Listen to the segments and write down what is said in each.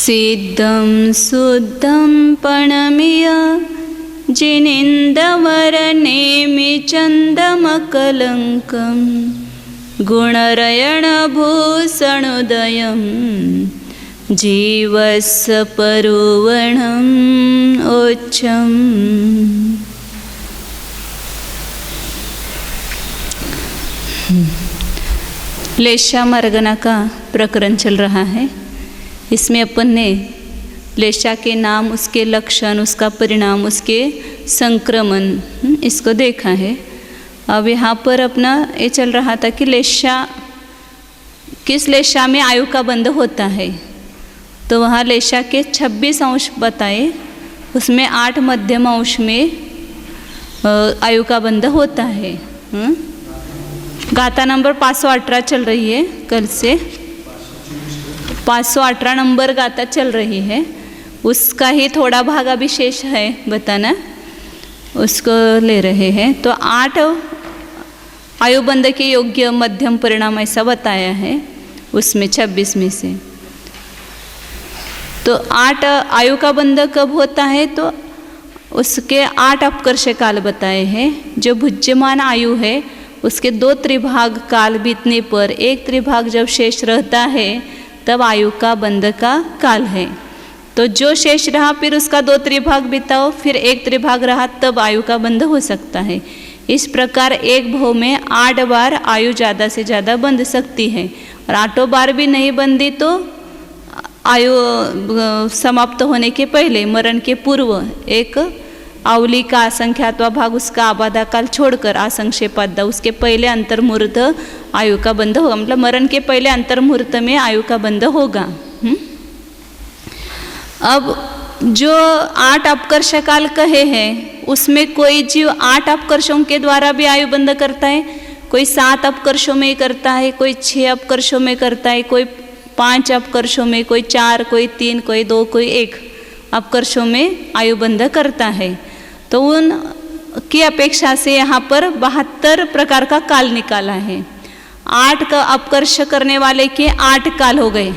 सिद्धं शुद्धं पणमिय जिनेन्दवरनेमिचन्दमकलङ्कं गुणरयणभूषणोदयं जीवस्य परुवणम् ओच्छम्। लेशा मर्गना का प्रकरण चल रहा है। इसमें अपन ने लेशा के नाम, उसके लक्षण, उसका परिणाम, उसके संक्रमण, इसको देखा है। अब यहाँ पर अपना ये चल रहा था कि लेशा, किस लेशा में आयु का बंध होता है। तो वहाँ लेशा के 26 अंश बताए, उसमें 8 मध्यम अंश में आयु का बंध होता है। गाथा नंबर 518 चल रही है, कल से 518 नंबर गाथा चल रही है। उसका ही थोड़ा भाग अभी शेष है बताना, उसको ले रहे हैं। तो 8 आयुबंध के योग्य मध्यम परिणाम ऐसा बताया है उसमें 26 में से। तो 8 आयु का बंध कब होता है, तो उसके 8 अपकर्ष काल बताए हैं। जो भुज्यमान आयु है उसके 2 त्रिभाग काल बीतने पर 1 त्रिभाग जब शेष रहता है तब आयु का बंध का काल है। तो जो शेष रहा फिर उसका 2 त्रिभाग बिताओ, फिर 1 त्रिभाग रहा, तब आयु का बंध हो सकता है। इस प्रकार एक भव में 8 बार आयु ज़्यादा से ज़्यादा बंध सकती है। और 8 बार भी नहीं बंधी तो आयु समाप्त होने के पहले, मरण के पूर्व, एक आवली का असंख्यात्वा भाग, उसका आबादा काल छोड़कर असंक्षेपादा, उसके पहले अंतर्मुहूर्त आयु का बंध होगा। मतलब मरण के पहले अंतर्मुहूर्त में आयु का बंध होगा। अब जो 8 अपकर्ष काल कहे हैं उसमें कोई जीव 8 अपकर्षों के द्वारा भी आयु बंध करता है, कोई 7 अपकर्षों में करता है, कोई 6 अपकर्षों में करता है, कोई 5 अपकर्षों में, कोई 4, कोई 3, कोई 2, कोई 1 अपकर्षों में आयु बंध करता है। तो उन की अपेक्षा से यहाँ पर 72 प्रकार का काल निकाला है। 8 का अपकर्ष करने वाले के 8 काल हो गए,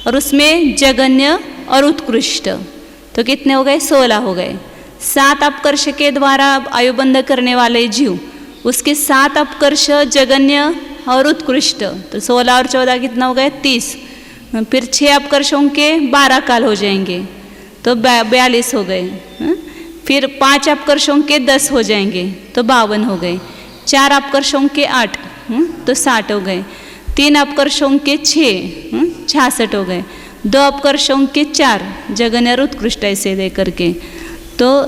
और उसमें जगन्य और उत्कृष्ट तो कितने हो गए, 16 हो गए। 7 अपकर्ष के द्वारा आयुबंध करने वाले जीव, उसके 7 अपकर्ष जगन्य और उत्कृष्ट, तो 16 और 14 कितना हो गए, 30। फिर 6 अपकर्षों के 12 काल हो जाएंगे तो 42 हो गए। फिर 5 अपकर्षों के 10 हो जाएंगे तो 52 हो गए। 4 अपकर्षों के 8 तो 60 हो गए। 3 अपकर्षों के 6 66 हो गए। 2 अपकर्षों के 4 जगन्य और उत्कृष्ट ऐसे दे करके तो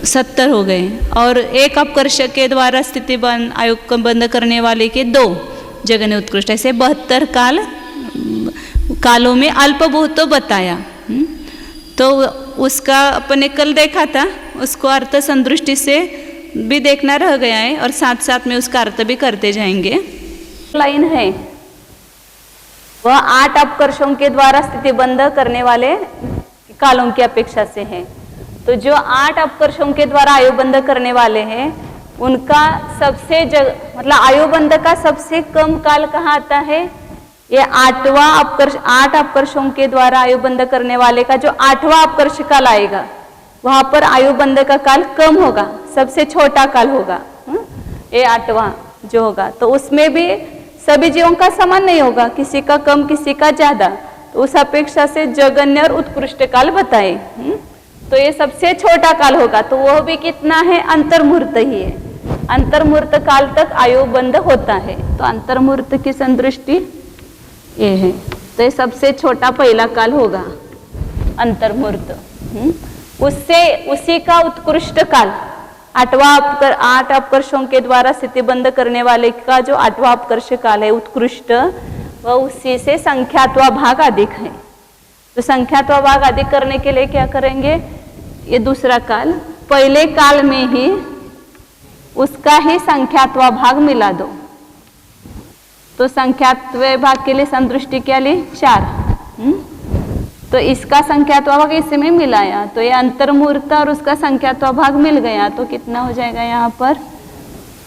70 हो गए। और 1 अपकर्ष के द्वारा स्थिति बंद आयु बंद करने वाले के 2 जगन्य उत्कृष्ट, ऐसे 72 कालों में अल्प बहुत तो बताया। तो उसका अपने कल देखा था, उसको अर्थ संदृष्टि से भी देखना रह गया है, और साथ साथ में उसका अर्थ भी करते जाएंगे। लाइन है वह 8 अपकर्षों के द्वारा स्थिति बंध करने वाले कालों की अपेक्षा से है। तो जो 8 अपकर्षों के द्वारा आयुबंध करने वाले हैं उनका सबसे मतलब आयुबंध का सबसे कम काल कहाँ आता है, ये 8वां अपकर्ष। 8 अपकर्षों के द्वारा आयुबंध करने वाले का जो 8वां अपकर्ष काल आएगा वहां पर आयुबंध का काल कम होगा, सबसे छोटा काल होगा ये 8वां जो होगा। तो उसमें भी सभी जीवों का समान नहीं होगा, किसी का कम किसी का ज्यादा, तो उस अपेक्षा से जगन्य और उत्कृष्ट काल बताए। तो ये सबसे छोटा काल होगा, तो वह भी कितना है, अंतर्मुहूर्त ही है। अंतर्मुहूर्त काल तक आयुबंध होता है। तो अंतर्मुहूर्त की संदृष्टि ये है, तो ये सबसे छोटा पहला काल होगा अंतर्मुहूर्त। उससे उसी का उत्कृष्ट काल 8 अपकर्षों के द्वारा स्थितिबंध करने वाले का जो 8वां अपकर्ष काल है उत्कृष्ट, वह उसी से संख्यात्वा भाग अधिक है। तो संख्यात्वा भाग अधिक करने के लिए क्या करेंगे, ये दूसरा काल पहले काल में ही उसका ही संख्यात्वा भाग मिला दो। तो संख्यात्व भाग के लिए संदृष्टि क्या ली, 4। तो इसका संख्यात्व भाग इसमें मिलाया तो ये अंतर्मुहूर्त और उसका संख्यात्व भाग मिल गया, तो कितना हो जाएगा यहाँ पर,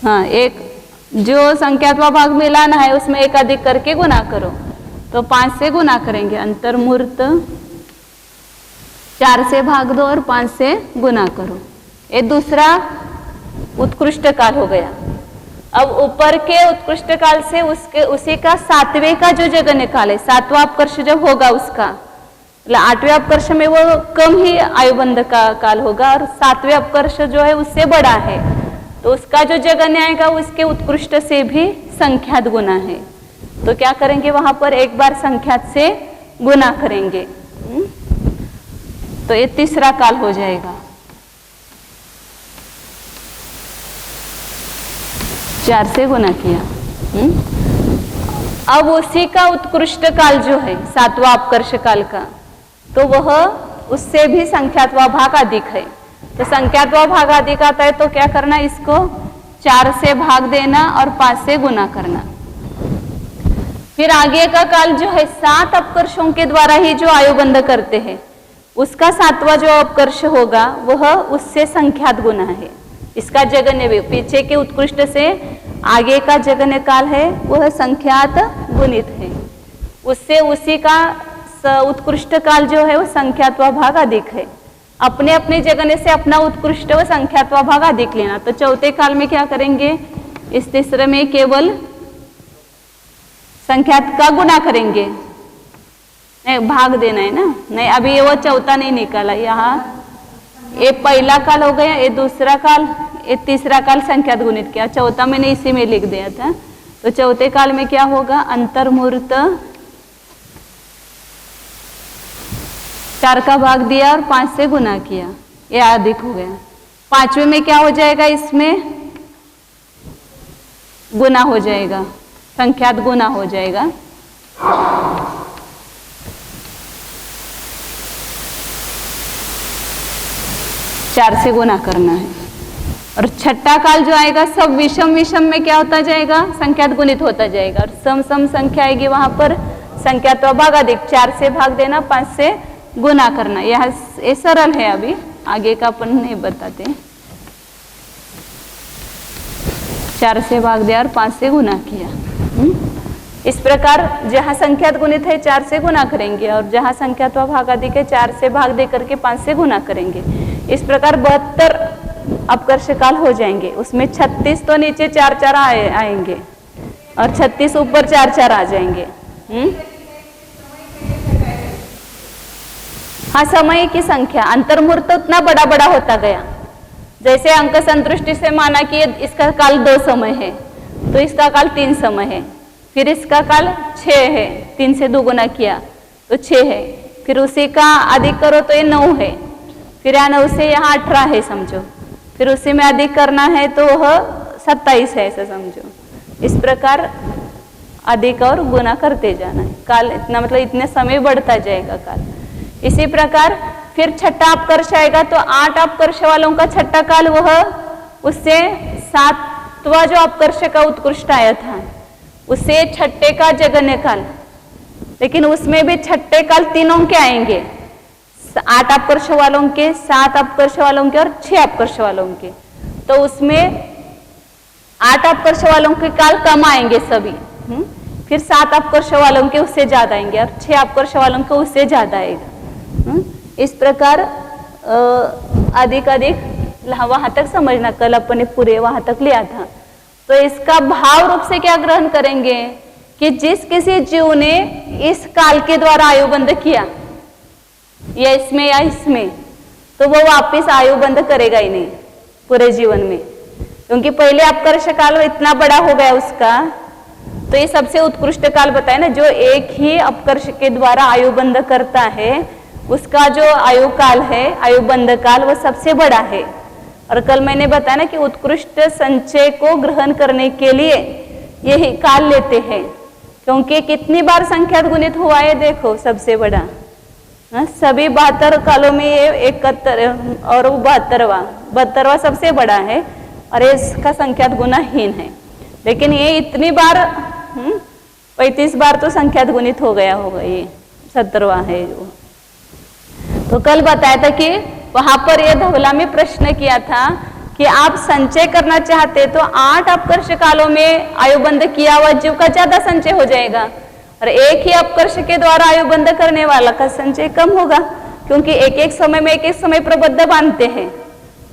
हाँ, एक जो संख्यात्व भाग मिलाना है उसमें 1 अधिक करके गुना करो तो 5 से गुना करेंगे, अंतर्मुहूर्त 4 से भाग दो और 5 से गुना करो। ये दूसरा उत्कृष्ट काल हो गया। अब ऊपर के उत्कृष्ट काल से उसी का 7वें का जो जगन्य काल है, 7वां अपकर्ष जब होगा उसका, मतलब 8वें अपकर्ष में वो कम ही आयुबंध का काल होगा और 7वें अपकर्ष जो है उससे बड़ा है, तो उसका जो जगन्य आएगा उसके उत्कृष्ट से भी संख्यात गुना है। तो क्या करेंगे, वहां पर एक बार संख्यात से गुना करेंगे। तो ये तीसरा काल हो जाएगा। 4 से गुना किया। अब उसी का उत्कृष्ट काल जो है 7वां अपकर्ष काल का, तो वह उससे भी संख्यात्वा भाग अधिक है। तो संख्यात्वा भाग अधिक आता है तो क्या करना, इसको 4 से भाग देना और 5 से गुना करना। फिर आगे का काल जो है 7 अपकर्षों के द्वारा ही जो आयुबंध करते हैं, उसका 7वां जो अपकर्ष होगा वह उससे संख्यात गुना है। इसका जगन्य भी पीछे के उत्कृष्ट से आगे का जगन्य काल है वह संख्यात गुणित है, उससे उसी का उत्कृष्ट काल जो है वो संख्यात्वा भाग अधिक है। अपने अपने जगन्य से अपना उत्कृष्ट व संख्यात्वा भाग अधिक लेना। तो चौथे काल में क्या करेंगे, इस तीसरे में केवल संख्यात का गुना करेंगे, नहीं भाग देना है ना, नहीं अभी ये वो चौथा नहीं निकाला, यहाँ ये पहला काल हो गया, ये दूसरा काल, ये तीसरा काल संख्यात गुणित किया, चौथा मैंने इसी में लिख दिया था। तो चौथे काल में क्या होगा, अंतर्मुहूर्त 4 का भाग दिया और 5 से गुना किया, ये अधिक हो गया। 5वें में क्या हो जाएगा, इसमें गुना हो जाएगा, संख्यात गुना हो जाएगा। चार से गुना करना है। और छठा काल जो आएगा सब विषम विषम में क्या होता जाएगा, संख्यात गुणित होता जाएगा। और सम सम संख्या आएगी वहां पर संख्यात्वा भाग अधिक, 4 से भाग देना, 5 से गुना करना। यह ये सरल है, अभी आगे का अपन नहीं बताते। 4 से भाग दिया और 5 से गुना किया। इस प्रकार जहां संख्यात गुणित है 4 से गुना करेंगे, और जहां संख्यात्वा भाग अधिक है 4 से भाग दे करके 5 से गुना करेंगे। इस प्रकार 72 अपकर्ष काल हो जाएंगे। उसमें 36 तो नीचे 4 4 आएंगे और 36 ऊपर 4 4 आ जाएंगे। हाँ, समय की संख्या, अंतर्मुहूर्त उतना बड़ा बड़ा होता गया। जैसे अंक संतुष्टि से माना कि इसका काल 2 समय है, तो इसका काल 3 समय है। फिर इसका काल 6 है, 3 से 2 गुना किया तो 6 है। फिर उसी का अधिक करो तो ये 9 है। फिर यहाँ 9 से यहाँ 18 है समझो। फिर उसी में अधिक करना है तो वह 27 है, ऐसा समझो। इस प्रकार अधिक और गुना करते जाना है। काल इतना मतलब इतने समय बढ़ता जाएगा काल। इसी प्रकार फिर छठा अपकर्ष आएगा तो 8 अपकर्ष वालों का छठा काल वह उससे 7वां जो अपकर्ष का उत्कृष्ट आया था उससे छठे का जगन्य काल। लेकिन उसमें भी छठे काल तीनों के आएंगे, 8 अपकर्ष वालों के, 7 अपकर्ष वालों के और 6 अपकर्ष वालों के। तो उसमें 8 अपकर्ष वालों के काल कम आएंगे सभी। फिर 7 अपकर्ष वालों के उससे ज्यादा आएंगे और 6 अपकर्ष वालों के उससे ज्यादा आएगा। इस प्रकार अधिक अधिक वहां तक समझना, कल अपन ने पूरे वहां तक लिया था। तो इसका भाव रूप से क्या ग्रहण करेंगे कि जिस किसी जीव ने इस काल के द्वारा आयुबंध किया या इसमें तो वो वापिस आयुबंध करेगा ही नहीं पूरे जीवन में, क्योंकि पहले अपकर्ष काल इतना बड़ा हो गया उसका। तो ये सबसे उत्कृष्ट काल बताए ना, जो एक ही अपकर्ष के द्वारा आयुबंध करता है उसका जो आयु काल है, आयुबंध काल, वो सबसे बड़ा है। और कल मैंने बताया ना कि उत्कृष्ट संचय को ग्रहण करने के लिए यही काल लेते हैं, क्योंकि कितनी बार संख्यात गुणित हुआ है देखो, सबसे बड़ा। सभी 72 कालों में ये 71 और 72वां सबसे बड़ा है और इसका संख्यात गुणाहीन है। लेकिन ये इतनी बार 35 बार तो संख्यात गुणित हो गया होगा, ये 70वां है जो। तो कल बताया था कि वहां पर ये धवला में प्रश्न किया था कि आप संचय करना चाहते तो 8 अपकर्ष कालों में आयुबंध किया हुआ जीव का ज्यादा संचय हो जाएगा, और एक ही अपकर्ष के द्वारा आयु बंध करने वाला का संचय कम होगा, क्योंकि एक एक समय में एक एक समय प्रबद्ध बांधते हैं।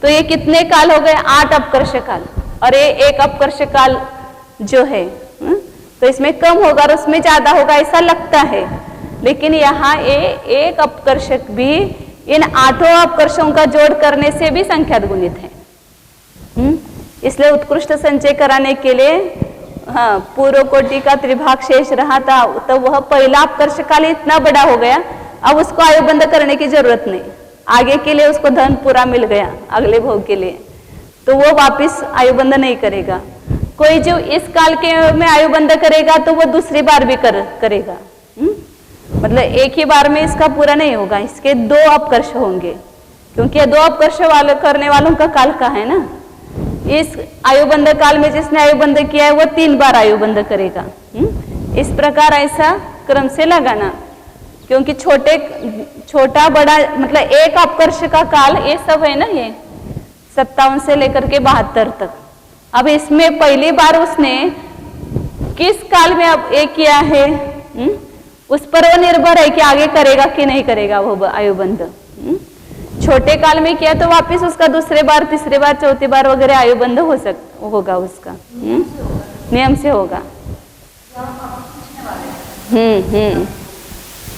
तो ये कितने काल हो गए? 8 अपकर्ष काल, और ये एक अपकर्ष काल जो है तो इसमें कम होगा और उसमें ज्यादा होगा ऐसा लगता है, लेकिन यहाँ एक अपकर्षक भी इन 8 अपकर्षों का जोड़ करने से भी संख्यात गुणित है। इसलिए उत्कृष्ट संचय कराने के लिए हाँ पूर्व कोटि का त्रिभाग शेष रहा था, तो वह पहला अपकर्ष काल इतना बड़ा हो गया, अब उसको आयु बंध करने की जरूरत नहीं, आगे के लिए उसको धन पूरा मिल गया अगले भोग के लिए, तो वो वापिस आयु बंध नहीं करेगा। कोई जो इस काल के में आयु बंध करेगा तो वो दूसरी बार भी करेगा, मतलब एक ही बार में इसका पूरा नहीं होगा, इसके 2 अपकर्ष होंगे, क्योंकि 2 अपकर्ष वाले करने वालों का काल का है ना। इस आयुबंध काल में जिसने आयुबंध किया है वो 3 बार आयुबंध करेगा। इस प्रकार ऐसा क्रम से लगाना, क्योंकि छोटा बड़ा मतलब एक अपकर्ष का काल ये सब है ना, ये 57 से लेकर के 72 तक। अब इसमें पहली बार उसने किस काल में अब ये किया है उस पर वो निर्भर है कि आगे करेगा कि नहीं करेगा वो आयुबंध। छोटे काल में किया तो वापिस उसका दूसरे बार तीसरे बार चौथी बार वगैरह आयुबंध होगा उसका नियम से होगा।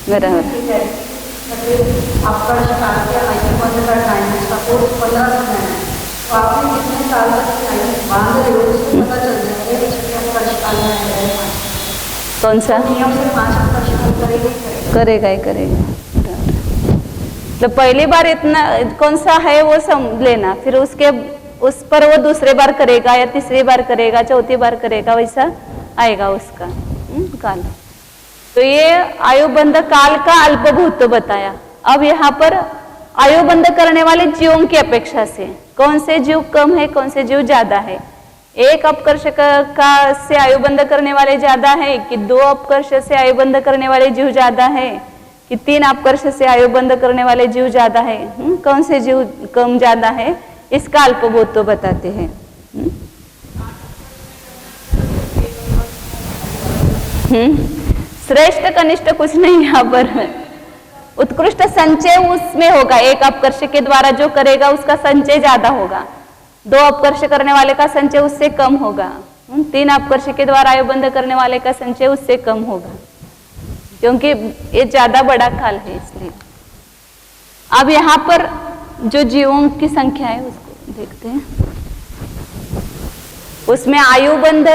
बराबर। कौन सा करेगा ही करेगा। तो पहली बार इतना कौन सा है वो समझ लेना, फिर उसके उस पर वो दूसरे बार करेगा या तीसरी बार करेगा चौथी बार करेगा, वैसा आएगा उसका काल। तो ये आयुबंध काल का अल्पभूत बताया। अब यहाँ पर आयुबंध करने वाले जीवों की अपेक्षा से कौन से जीव कम है कौन से जीव ज्यादा है। एक अपकर्ष का से आयुबंध करने वाले ज्यादा है कि 2 अपकर्ष से आयुबंध करने वाले जीव ज्यादा है कि 3 अपकर्ष से आयुबंध करने वाले जीव ज्यादा है, कौन से जीव कम ज्यादा है, इसका अल्पभूत तो बताते हैं। श्रेष्ठ कनिष्ठ कुछ नहीं यहाँ पर, उत्कृष्ट संचय उसमें होगा। एक अपकर्ष के द्वारा जो करेगा उसका संचय ज्यादा होगा, 2 अपकर्ष करने वाले का संचय उससे कम होगा, 3 अपकर्ष के द्वारा आयुबंध करने वाले का संचय उससे कम होगा, क्योंकि ये ज्यादा बड़ा काल है इसलिए। अब यहाँ पर जो जीवों की संख्या है उसको देखते हैं। उसमें आयुबंध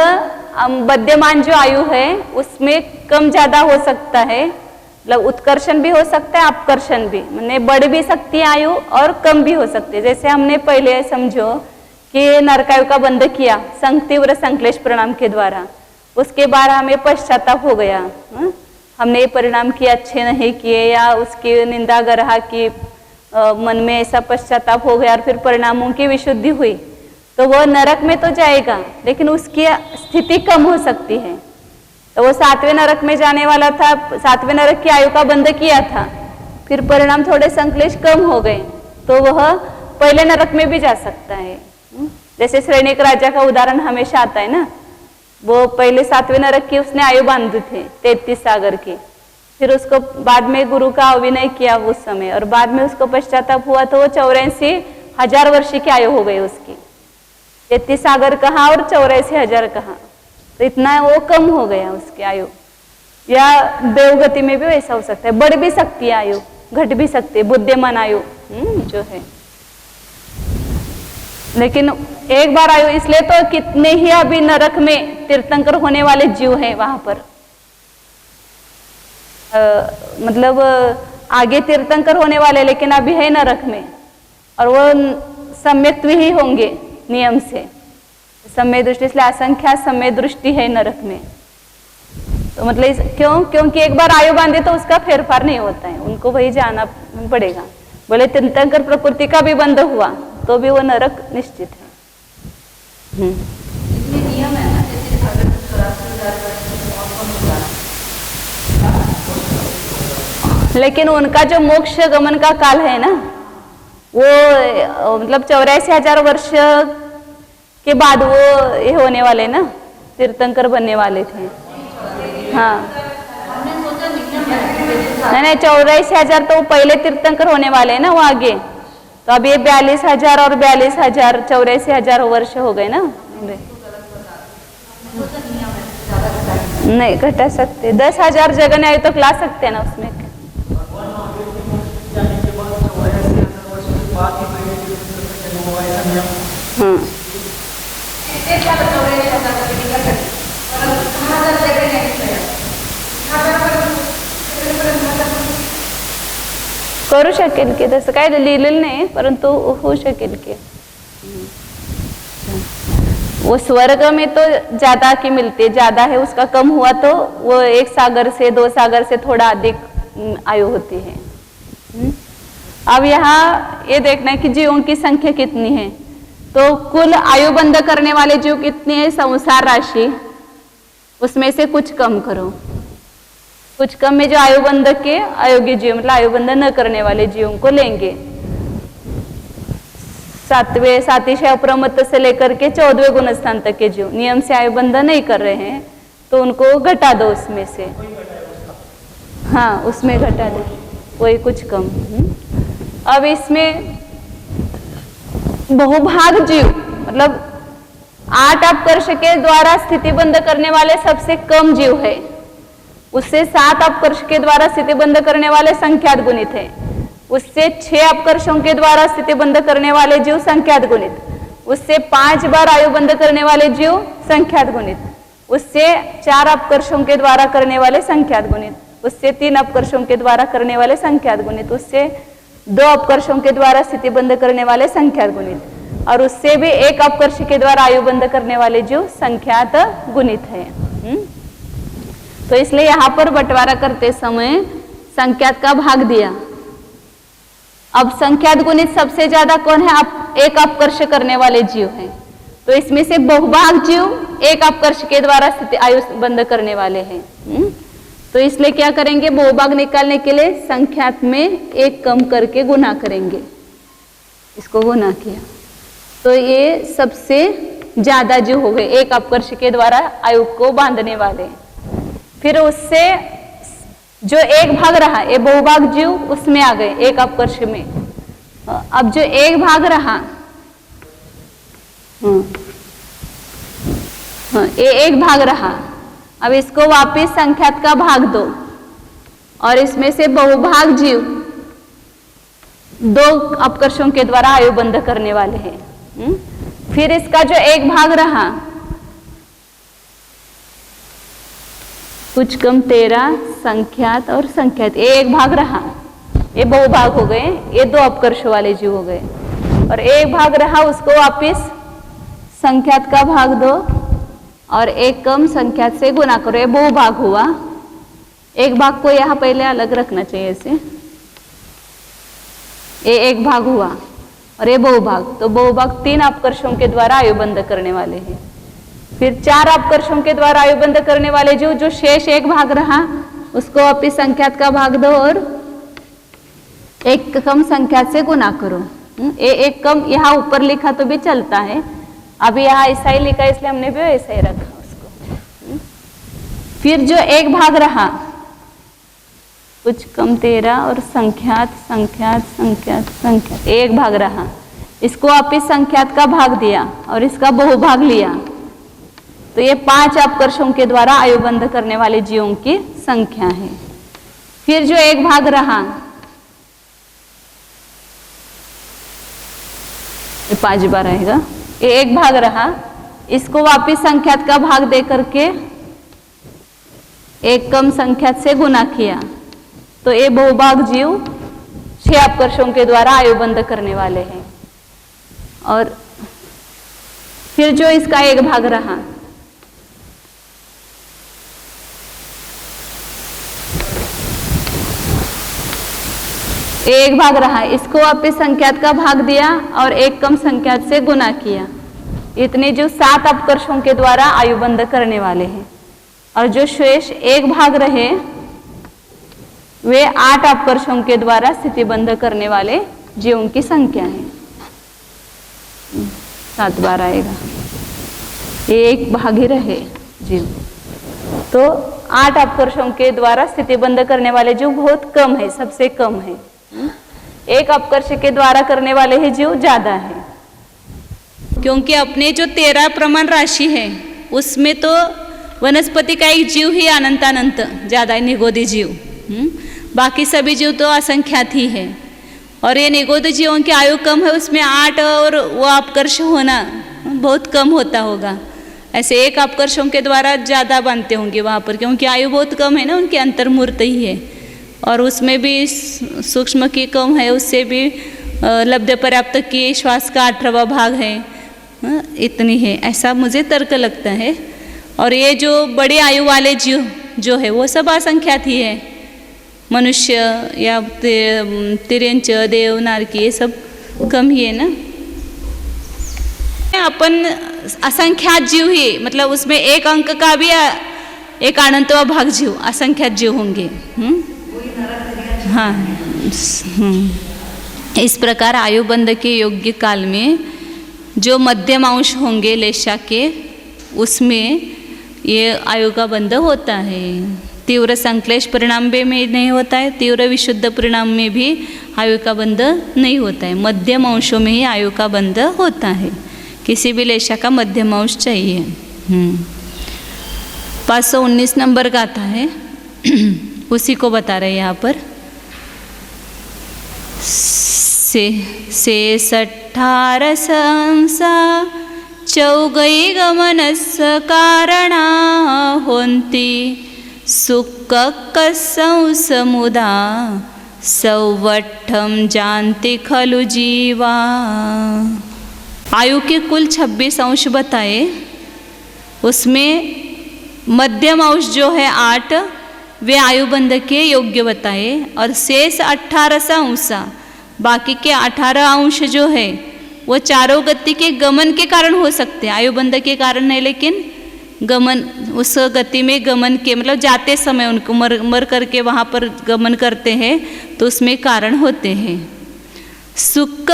बद्यमान जो आयु है उसमें कम ज्यादा हो सकता है, मतलब उत्कर्षण भी हो सकता है अपकर्षण भी, मैंने बढ़ भी सकती है आयु और कम भी हो सकती है। जैसे हमने पहले समझो कि नरकायु का बंध किया तीव्र संक्लेश परिणाम के द्वारा, उसके बाद हमें पश्चाताप हो गया, हमने ये परिणाम किए अच्छे नहीं किए या उसकी निंदा गरहा की मन में ऐसा पश्चाताप हो गया और फिर परिणामों की विशुद्धि हुई, तो वह नरक में तो जाएगा लेकिन उसकी स्थिति कम हो सकती है। तो वो 7वें नरक में जाने वाला था, 7वें नरक की आयु का बंध किया था, फिर परिणाम थोड़े संक्लेश कम हो गए तो वह पहले नरक में भी जा सकता है। जैसे श्रेणिक राजा का उदाहरण हमेशा आता है ना, वो पहले 7वें नरक की उसने आयु बांधी थे 33 सागर की, फिर उसको बाद में गुरु का अभिनय किया उस समय और बाद में उसको पश्चाताप हुआ तो वो 84,000 वर्ष की आयु हो गई उसकी। 33 सागर कहाँ और 84,000 कहाँ, तो इतना वो कम हो गया उसकी आयु। या देवगति में भी वैसा हो सकता है, बढ़ भी सकती है आयु, घट भी सकती है बुद्धिमान आयु जो है, लेकिन एक बार आयु। इसलिए तो कितने ही अभी नरक में तीर्थंकर होने वाले जीव हैं वहां पर, मतलब आगे तीर्थंकर होने वाले लेकिन अभी है नरक में, और वो सम्यक ही होंगे नियम से, समय दृष्टि, इसलिए असंख्या समय दृष्टि है नरक में। तो मतलब क्योंकि एक बार आयु बांधे तो उसका फेरफार नहीं होता है, उनको वही जाना पड़ेगा। बोले तीर्थंकर प्रकृति का भी बंध हुआ तो भी वो नरक निश्चित है। नियम है ना, जैसे अगर 84,000 लेकिन उनका जो मोक्ष गमन का काल है ना, वो मतलब 84,000 वर्ष के बाद वो ये होने वाले ना, तीर्थंकर बनने वाले थे। हाँ नहीं नहीं, 84,000 तो पहले तीर्थंकर होने वाले हैं ना, वो आगे। तो अब ये 42,000 और 42,000, 84,000 वर्ष हो गए ना। नहीं घटा सकते, 10,000 जगह आयु तक ला सकते हैं ना उसमें। करू शकेल की, तसं काय लिहिलेलं नाही, परंतु होऊ शकेल की। वो स्वर्ग में तो ज्यादा की मिलती है, ज्यादा है, उसका कम हुआ तो वो 1 सागर से 2 सागर से थोड़ा अधिक आयु होती है। अब यहाँ ये देखना है कि जीवों की संख्या कितनी है। तो कुल आयु बंद करने वाले जीव कितने हैं, संसार राशि, उसमें से कुछ कम करो। कुछ कम में जो आयु बंध के अयोग्य जीव, मतलब आयु बंध न करने वाले जीवों को लेंगे। 7वें सातिशय अप्रमत्त से लेकर के 14वें गुणस्थान तक के जीव नियम से आयु बंध नहीं कर रहे हैं, तो उनको घटा दो उसमें से। हाँ, उसमें घटा दो, कोई कुछ कम। अब इसमें बहुभाग जीव, मतलब 8 अपकर्ष के द्वारा स्थिति बंद करने वाले सबसे कम जीव है, उससे 7 अपकर्ष के द्वारा स्थिति बंद करने वाले संख्यात गुणित है, उससे 6 अपकर्षों के द्वारा स्थिति बंद करने वाले जीव संख्यात गुणित, उससे 5 बार आयु बंद करने वाले जीव संख्यात गुणित, उससे 4 अपकर्षों के द्वारा करने वाले संख्यात गुणित, उससे 3 अपकर्षों के द्वारा करने वाले संख्यात गुणित, उससे 2 अपकर्षों के द्वारा स्थिति बंद करने वाले संख्यात गुणित, और उससे भी 1 अपकर्ष के द्वारा आयु बंद करने वाले जीव संख्यात गुणित है। तो इसलिए यहाँ पर बंटवारा करते समय संख्यात का भाग दिया। अब संख्यात गुणित सबसे ज्यादा कौन है, 1 अपकर्ष करने वाले जीव हैं। तो इसमें से बहुभाग जीव 1 अपकर्ष के द्वारा स्थिति आयु बंद करने वाले हैं। तो इसलिए क्या करेंगे, बहुभाग निकालने के लिए संख्यात में 1 कम करके गुना करेंगे। इसको गुना किया तो ये सबसे ज्यादा जीव हो गए 1 अपकर्ष के द्वारा आयु को बांधने वाले। फिर उससे जो 1 भाग रहा, ये बहुभाग जीव उसमें आ गए 1 अपकर्ष में। अब जो 1 भाग रहा, ये 1 भाग रहा, अब इसको वापिस संख्यात का भाग दो, और इसमें से बहुभाग जीव 2 अपकर्षों के द्वारा आयु बंद करने वाले हैं। फिर इसका जो 1 भाग रहा, कुछ कम 13 संख्यात और संख्यात, ये 1 भाग रहा, ये बहुभाग हो गए, ये 2 अपकर्ष वाले जीव हो गए, और 1 भाग रहा उसको वापिस संख्यात का भाग दो, और 1 कम संख्यात से गुना करो, ये बहुभाग हुआ। 1 भाग को यहाँ पहले अलग रखना चाहिए ऐसे, ये 1 भाग हुआ और ये बहुभाग, तो बहुभाग 3 अपकर्षों के द्वारा आयु बंद करने वाले हैं। फिर 4 अपकर्षों के द्वारा आयु बंद करने वाले जो शेष 1 भाग रहा, उसको वापिस संख्यात का भाग दो और 1 कम संख्यात से गुना करो। ये 1 कम यहाँ ऊपर लिखा तो भी चलता है, अभी यहाँ ऐसा ही लिखा इसलिए हमने भी ऐसा ही रखा उसको। फिर जो 1 भाग रहा, कुछ कम 13 और संख्यात संख्यात संख्यात संख्यात, 1 भाग रहा, इसको वापिस संख्यात का भाग दिया और इसका बहुभाग लिया, तो ये 5 अपकर्षों के द्वारा आयु बंद करने वाले जीवों की संख्या है। फिर जो 1 भाग रहा, ये 5 बार आएगा, ये 1 भाग रहा, इसको वापिस संख्यात का भाग दे करके 1 कम संख्यात से गुना किया, तो ये बहुभाग जीव 6 अपकर्षों के द्वारा आयु बंद करने वाले हैं। और फिर जो इसका 1 भाग रहा, एक भाग रहा, इसको वापिस संख्यात का भाग दिया और 1 कम संख्यात से गुना किया, इतने जो 7 अपकर्षों के द्वारा आयु बंद करने वाले हैं। और जो शेष 1 भाग रहे, वे 8 अपकर्षों के द्वारा स्थिति बंद करने वाले जीवों की संख्या है। 7 बार आएगा, 1 भाग ही रहे जीव। तो 8 अपकर्षों के द्वारा स्थिति बंद करने वाले जीव बहुत कम है, सबसे कम है। 1 अपकर्ष के द्वारा करने वाले ही जीव ज्यादा है, क्योंकि अपने जो 13 प्रमाण राशि है उसमें तो वनस्पति का एक जीव ही अनंत ज्यादा है, निगोदी जीव। बाकी सभी जीव तो असंख्यात ही है, और ये निगोदी जीवों की आयु कम है, उसमें 8 और वो अपकर्ष होना बहुत कम होता होगा। ऐसे 1 अपकर्षों के द्वारा ज़्यादा बनते होंगे वहाँ पर, क्योंकि आयु बहुत कम है ना, उनकी अंतर्मूर्त ही है, और उसमें भी सूक्ष्म की कम है, उससे भी लब्ध पर्याप्त की श्वास का 8वां भाग है, इतनी है, ऐसा मुझे तर्क लगता है। और ये जो बड़ी आयु वाले जीव जो है वो सब असंख्यात ही है, मनुष्य या तिर्यंच, देव, नारकी, ये सब कम ही है ना। अपन असंख्यात जीव ही, मतलब उसमें 1 अंक का भी एक अनंतवा भाग जीव, असंख्यात जीव होंगे। हाँ, इस प्रकार आयुबंध के योग्य काल में जो मध्यम अंश होंगे लेशा के, उसमें ये आयु का बंध होता है। तीव्र संश्लेष परिणाम में नहीं होता है, तीव्र विशुद्ध परिणाम में भी आयु का बंध नहीं होता है, मध्यम अंशों में ही आयु का बंध होता है। किसी भी लेशा का मध्यम अंश चाहिए। 519 नंबर का आता है, उसी को बता रहे हैं यहाँ पर। से 18 संसा चौगई गमनस कारणा होंती सुख समुदा सौवट्ठम जानती खलु जीवा। आयु के कुल 26 अंश बताए, उसमें मध्यम अंश जो है 8 वे आयुबंध के योग्य बताए, और शेष 18 अंश, बाकी के 18 अंश जो है वो चारों गति के गमन के कारण हो सकते हैं, आयुबंध के कारण नहीं, लेकिन गमन, उस गति में गमन के मतलब जाते समय उनको मर करके वहाँ पर गमन करते हैं तो उसमें कारण होते हैं। सुख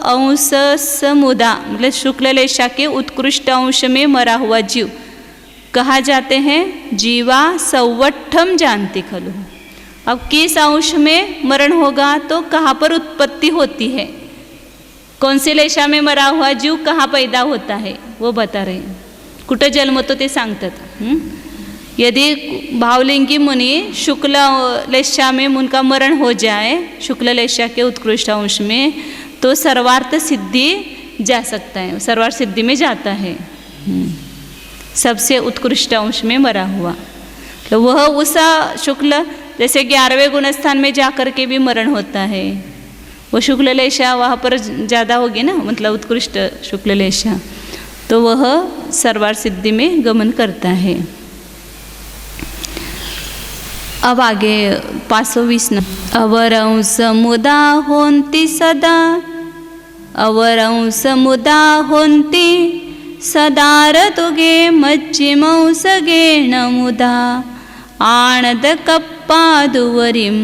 अंश समुदा मतलब शुक्ल लेशा के उत्कृष्ट अंश में मरा हुआ जीव कहा जाते हैं जीवा सौवट्ठम जानती खलु। अब किस अंश में मरण होगा तो कहाँ पर उत्पत्ति होती है, कौन से लेशा में मरा हुआ जीव कहाँ पैदा होता है वो बता रहे हैं। कुठं जन्मतो ते सांगतात। यदि भावलिंगी मुनि शुक्ल लेशा में उनका मरण हो जाए, शुक्ल लेशा के उत्कृष्ट अंश में, तो सर्वार्थ सिद्धि जा सकता है, सर्वार्थ सिद्धि में जाता है। सबसे उत्कृष्ट अंश में मरा हुआ तो वह उस शुक्ल, जैसे 11वें गुणस्थान में जाकर के भी मरण होता है, वो शुक्ल लेशा वहाँ पर ज़्यादा होगी ना, मतलब उत्कृष्ट शुक्ल लेशा, तो वह सर्वार्थ सिद्धि में गमन करता है। अब आगे 520 न अवरंस मुदा होंती सदा, अवरंस मुदा होंती सदार तुगे मज्जिमौसगे न मुदा आणद कप्पादुवरिम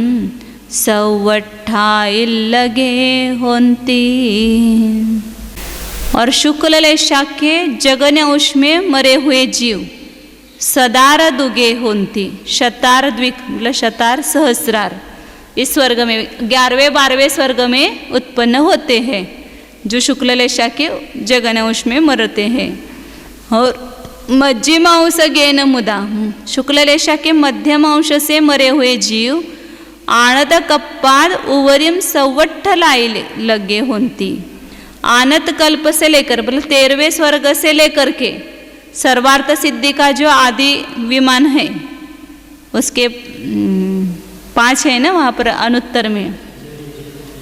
सौवट्ठा इल्लगे होंती। और शुक्ल लेशा के जगन अंश में मरे हुए जीव सदार दुगे होंती, शतार द्विक मतलब शतार सहस्रार, इस स्वर्ग में 11वें 12वें स्वर्ग में उत्पन्न होते हैं, जो शुक्ल लेशा के जगन अंश में मरते हैं। और मध्यम अंश गेन मुदा, शुक्ल लेशा के मध्यम अंश से मरे हुए जीव आणत कप्पाद उवरिम सौवट्ठ लाई लगे होंती। आनत कल्प से लेकर मतलब 13वें स्वर्ग से लेकर के सर्वार्थ सिद्धि का जो आदि विमान है, उसके 5 है ना वहाँ पर अनुत्तर में,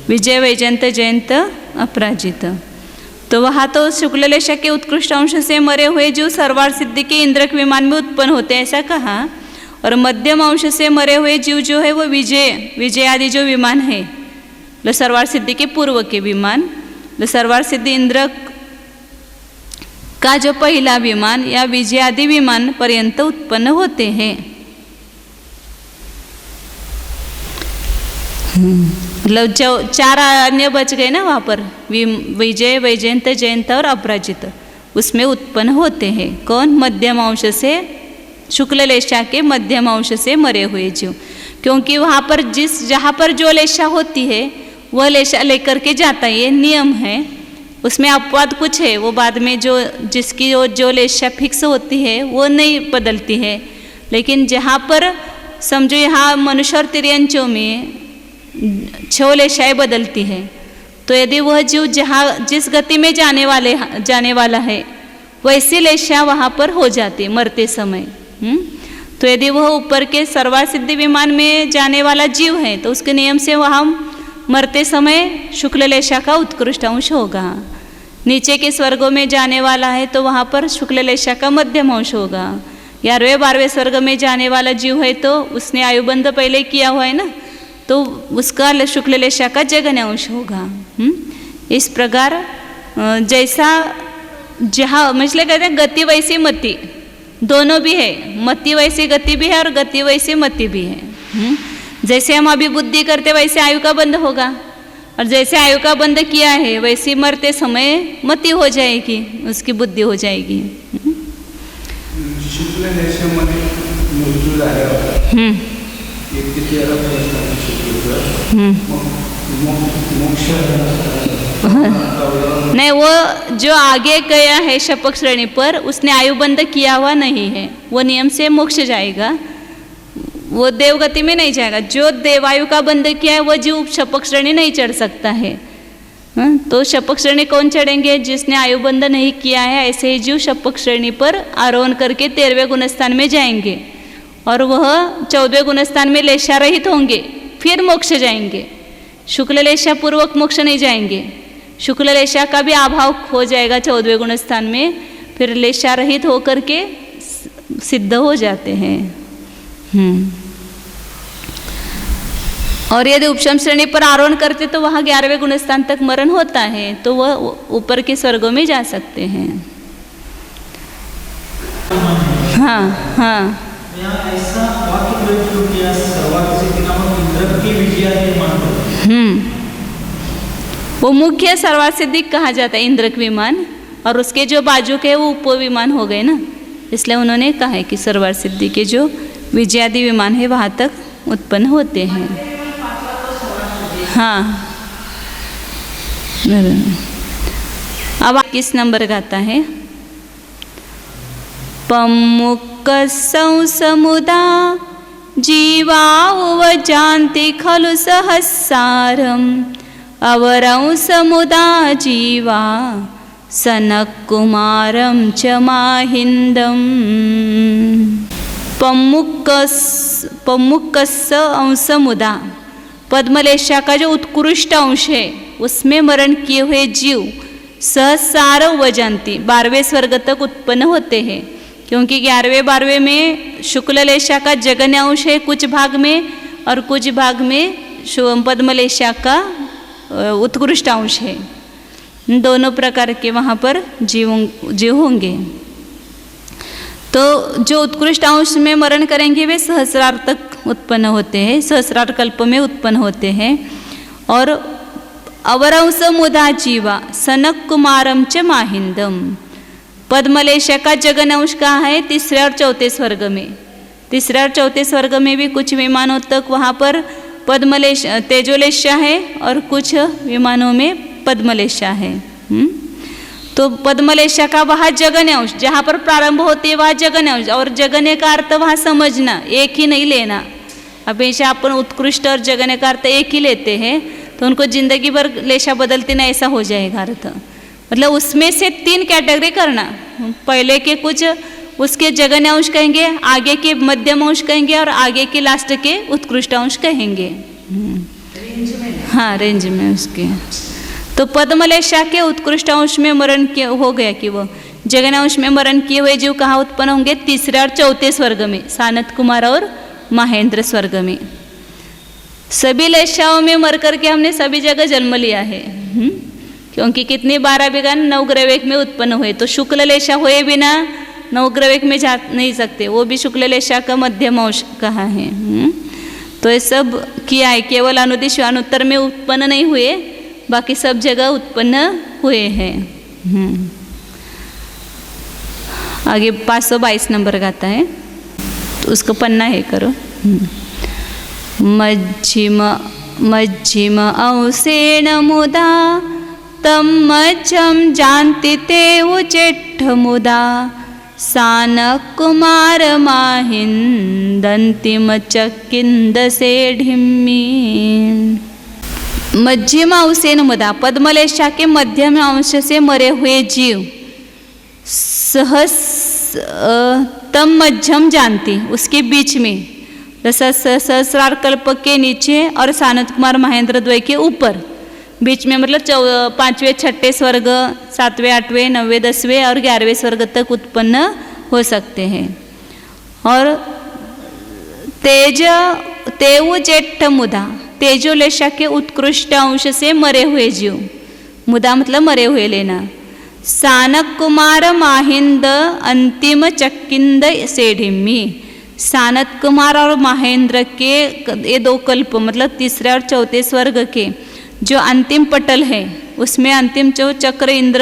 विजय वैजयंत जयंत अपराजित, तो वहाँ तो शुक्ल लेशा के उत्कृष्ट अंश से मरे हुए जो सर्वार्थ सिद्धि के इंद्रक विमान में उत्पन्न होते हैं ऐसा कहा। और मध्यम अंश से मरे हुए जीव जो है वो विजय आदि जो विमान है, तो सर्वार्थ सिद्धि के पूर्व के विमान, तो सर्वार्थ सिद्धि इंद्रक का जो पहला विमान या विजय आदि विमान पर्यंत उत्पन्न होते हैं। मतलब जो 4 अन्य बच गए ना वहाँ पर, विजय वैजयंत जयंत और अपराजित, उसमें उत्पन्न होते हैं। कौन? मध्यम अंश से, शुक्ल लेशा के मध्यम अंश से मरे हुए जीव, क्योंकि वहाँ पर जहाँ पर जो लेशा होती है वह लेशा लेकर के जाता है, ये नियम है। उसमें अपवाद कुछ है, वो बाद में जिसकी जो लेशा फिक्स होती है वो नहीं बदलती है। लेकिन जहाँ पर समझो यहाँ मनुष्य और तिर्यंचों में 6 लेशाएं बदलती है, तो यदि वह जीव जिस गति में जाने वाला है वैसी लेशा वहाँ पर हो जाती मरते समय। तो यदि वह ऊपर के सर्वासिद्धि विमान में जाने वाला जीव है तो उसके नियम से वहाँ मरते समय शुक्ल लेशा का उत्कृष्ट अंश होगा। नीचे के स्वर्गों में जाने वाला है तो वहाँ पर शुक्ल लेशा का मध्यम अंश होगा। 11वें 12वें स्वर्ग में जाने वाला जीव है तो उसने आयुबंध पहले किया हुआ है ना, तो उसका शुक्ल लेशा का जगन अंश होगा। इस प्रकार जैसा जहाँ मछले कहते हैं गति वैसी मति, दोनों भी है, मति वैसी गति भी है और गति वैसी मति भी है। जैसे हम अभी बुद्धि करते वैसे आयु का बंध होगा, और जैसे आयु का बंध किया है वैसे मरते समय मति हो जाएगी, उसकी बुद्धि हो जाएगी। शुक्ल लेशामध्ये मृत्यू झाल्यावर एक किती याला मोक्ष नहीं, वो जो आगे गया है शपक श्रेणी पर उसने आयुबंध किया हुआ नहीं है, वो नियम से मोक्ष जाएगा, वो देवगति में नहीं जाएगा। जो देवायु का बंध किया है वो जीव शपक श्रेणी नहीं चढ़ सकता है। तो शपक श्रेणी कौन चढ़ेंगे? जिसने आयुबंध नहीं किया है, ऐसे ही जीव शपक श्रेणी पर आरोहण करके 13वें गुणस्थान में जाएंगे और वह 14वें गुणस्थान में लेशा रहित होंगे, फिर मोक्ष जाएंगे। शुक्ल लेशा पूर्वक मोक्ष नहीं जाएंगे, शुक्ल लेशा का भी अभाव हो जाएगा 14वें गुणस्थान में, फिर लेशा रहित होकर के सिद्ध हो जाते हैं। और यदि उपशम श्रेणी पर आरोहण करते तो वहाँ 11वें गुणस्थान तक मरण होता है, तो वह ऊपर के स्वर्गों में जा सकते हैं। हाँ हाँ, ऐसा वाक्य प्रयोग क्यों किया? सर्वासिद्धि नामक इंद्र की विजयादि मान, वो मुख्य सर्वासिद्धि कहा जाता है इंद्रक विमान, और उसके जो बाजू के वो उपविमान हो गए ना, इसलिए उन्होंने कहा है कि सर्वासिद्धि के जो विजयादि विमान है वहाँ तक उत्पन्न होते हैं। हाँ, अब 21 नंबर गाता है। पम्मुक्कसौ समुदा जीवा उवजान्ति खलु सहस्सारम् अवरौ समुदा जीवा सनकुमारं च माहिन्दम्। पम्मुक्कस्स अंशमुदा, पद्मलेशा का जो उत्कृष्ट अंश है उसमें मरण किए हुए जीव सहस्रार वजंती 12वें स्वर्ग तक उत्पन्न होते हैं, क्योंकि 11वें 12वें में शुक्ल लेशा का जगन्य अंश है कुछ भाग में, और कुछ भाग में पद्मलेशा का उत्कृष्ट अंश है। दोनों प्रकार के वहाँ पर जीव होंगे। तो जो उत्कृष्ट अंश में मरण करेंगे वे सहस्रार तक उत्पन्न होते हैं, सहस्रार कल्प में उत्पन्न होते हैं। और अवरंस मुदा जीवा सनक कुमारम च माहिंदम, पद्मलेशा का जगन अंश कहाँ है? 3रे और 4थे स्वर्ग में। 3रे और 4थे स्वर्ग में भी कुछ विमानों तक वहाँ पर तेजोलेशा है और कुछ विमानों में पद्मलेशा है। तो पद्मलेशा का वहाँ जगन्य अंश जहाँ पर प्रारंभ होती है वहाँ जगन्य अंश, और जगन्य का अर्थ वहाँ समझना, एक ही नहीं लेना। हमेशा अपन उत्कृष्ट और जगन्य का अर्थ एक ही लेते हैं तो उनको जिंदगी भर लेशा बदलती ना ऐसा हो जाएगा अर्थ। मतलब उसमें से 3 कैटेगरी करना, पहले के कुछ उसके जगन्य अंश कहेंगे, आगे के मध्यम अंश कहेंगे और आगे के लास्ट के उत्कृष्ट अंश कहेंगे। हाँ, रेंज में उसके। तो पद्मलेशा के उत्कृष्ट अंश में मरण हो गया कि वो जगन्य अंश में मरण किए हुए जीव कहाँ उत्पन्न होंगे? 3रे और 4थे स्वर्ग में, सानत कुमार और महेंद्र स्वर्ग में। सभी लेशाओं में मर करके हमने सभी जगह जन्म लिया है, क्योंकि कितनी 12 विज्ञान नवग्रवेक में उत्पन्न हुए, तो शुक्ल लेशा हुए बिना नवग्रवेक में जा नहीं सकते, वो भी शुक्ल लेशा का मध्यम अंश कहा है। तो ये सब किया है, केवल अनुदिश अनुत्तर में उत्पन्न नहीं हुए, बाकी सब जगह उत्पन्न हुए हैं। आगे 522 नंबर गाता है, तो उसको पन्ना है करो। मज्जिम मज्जिम अंसेन मुदा तम मज्जम जानति ते उजेट्ठ मुदा सान कुमार माहिंदंतिम चकिंद से ढिम्मी। मध्यम अंशेन मुदा, पद्मलेशा के मध्यम अंश से मरे हुए जीव सहस तम मध्यम जानती, उसके बीच में सहस्रार कल्प के नीचे और सानत कुमार महेंद्र द्वय के ऊपर, बीच में मतलब 5वें 6ठे स्वर्ग, 7वें 8वें 9वें 10वें और 11वें स्वर्ग तक उत्पन्न हो सकते हैं। और तेव जेठ मुदा, तेजोलेशा के उत्कृष्ट अंश से मरे हुए जीव, मुदा मतलब मरे हुए लेना। सानक कुमार माहिंद अंतिम चकिंद सेढ़िम्मी, सानत कुमार और महेंद्र के ये 2 कल्प मतलब 3रे और 4थे स्वर्ग के जो अंतिम पटल है, उसमें अंतिम जो चक्र इंद्र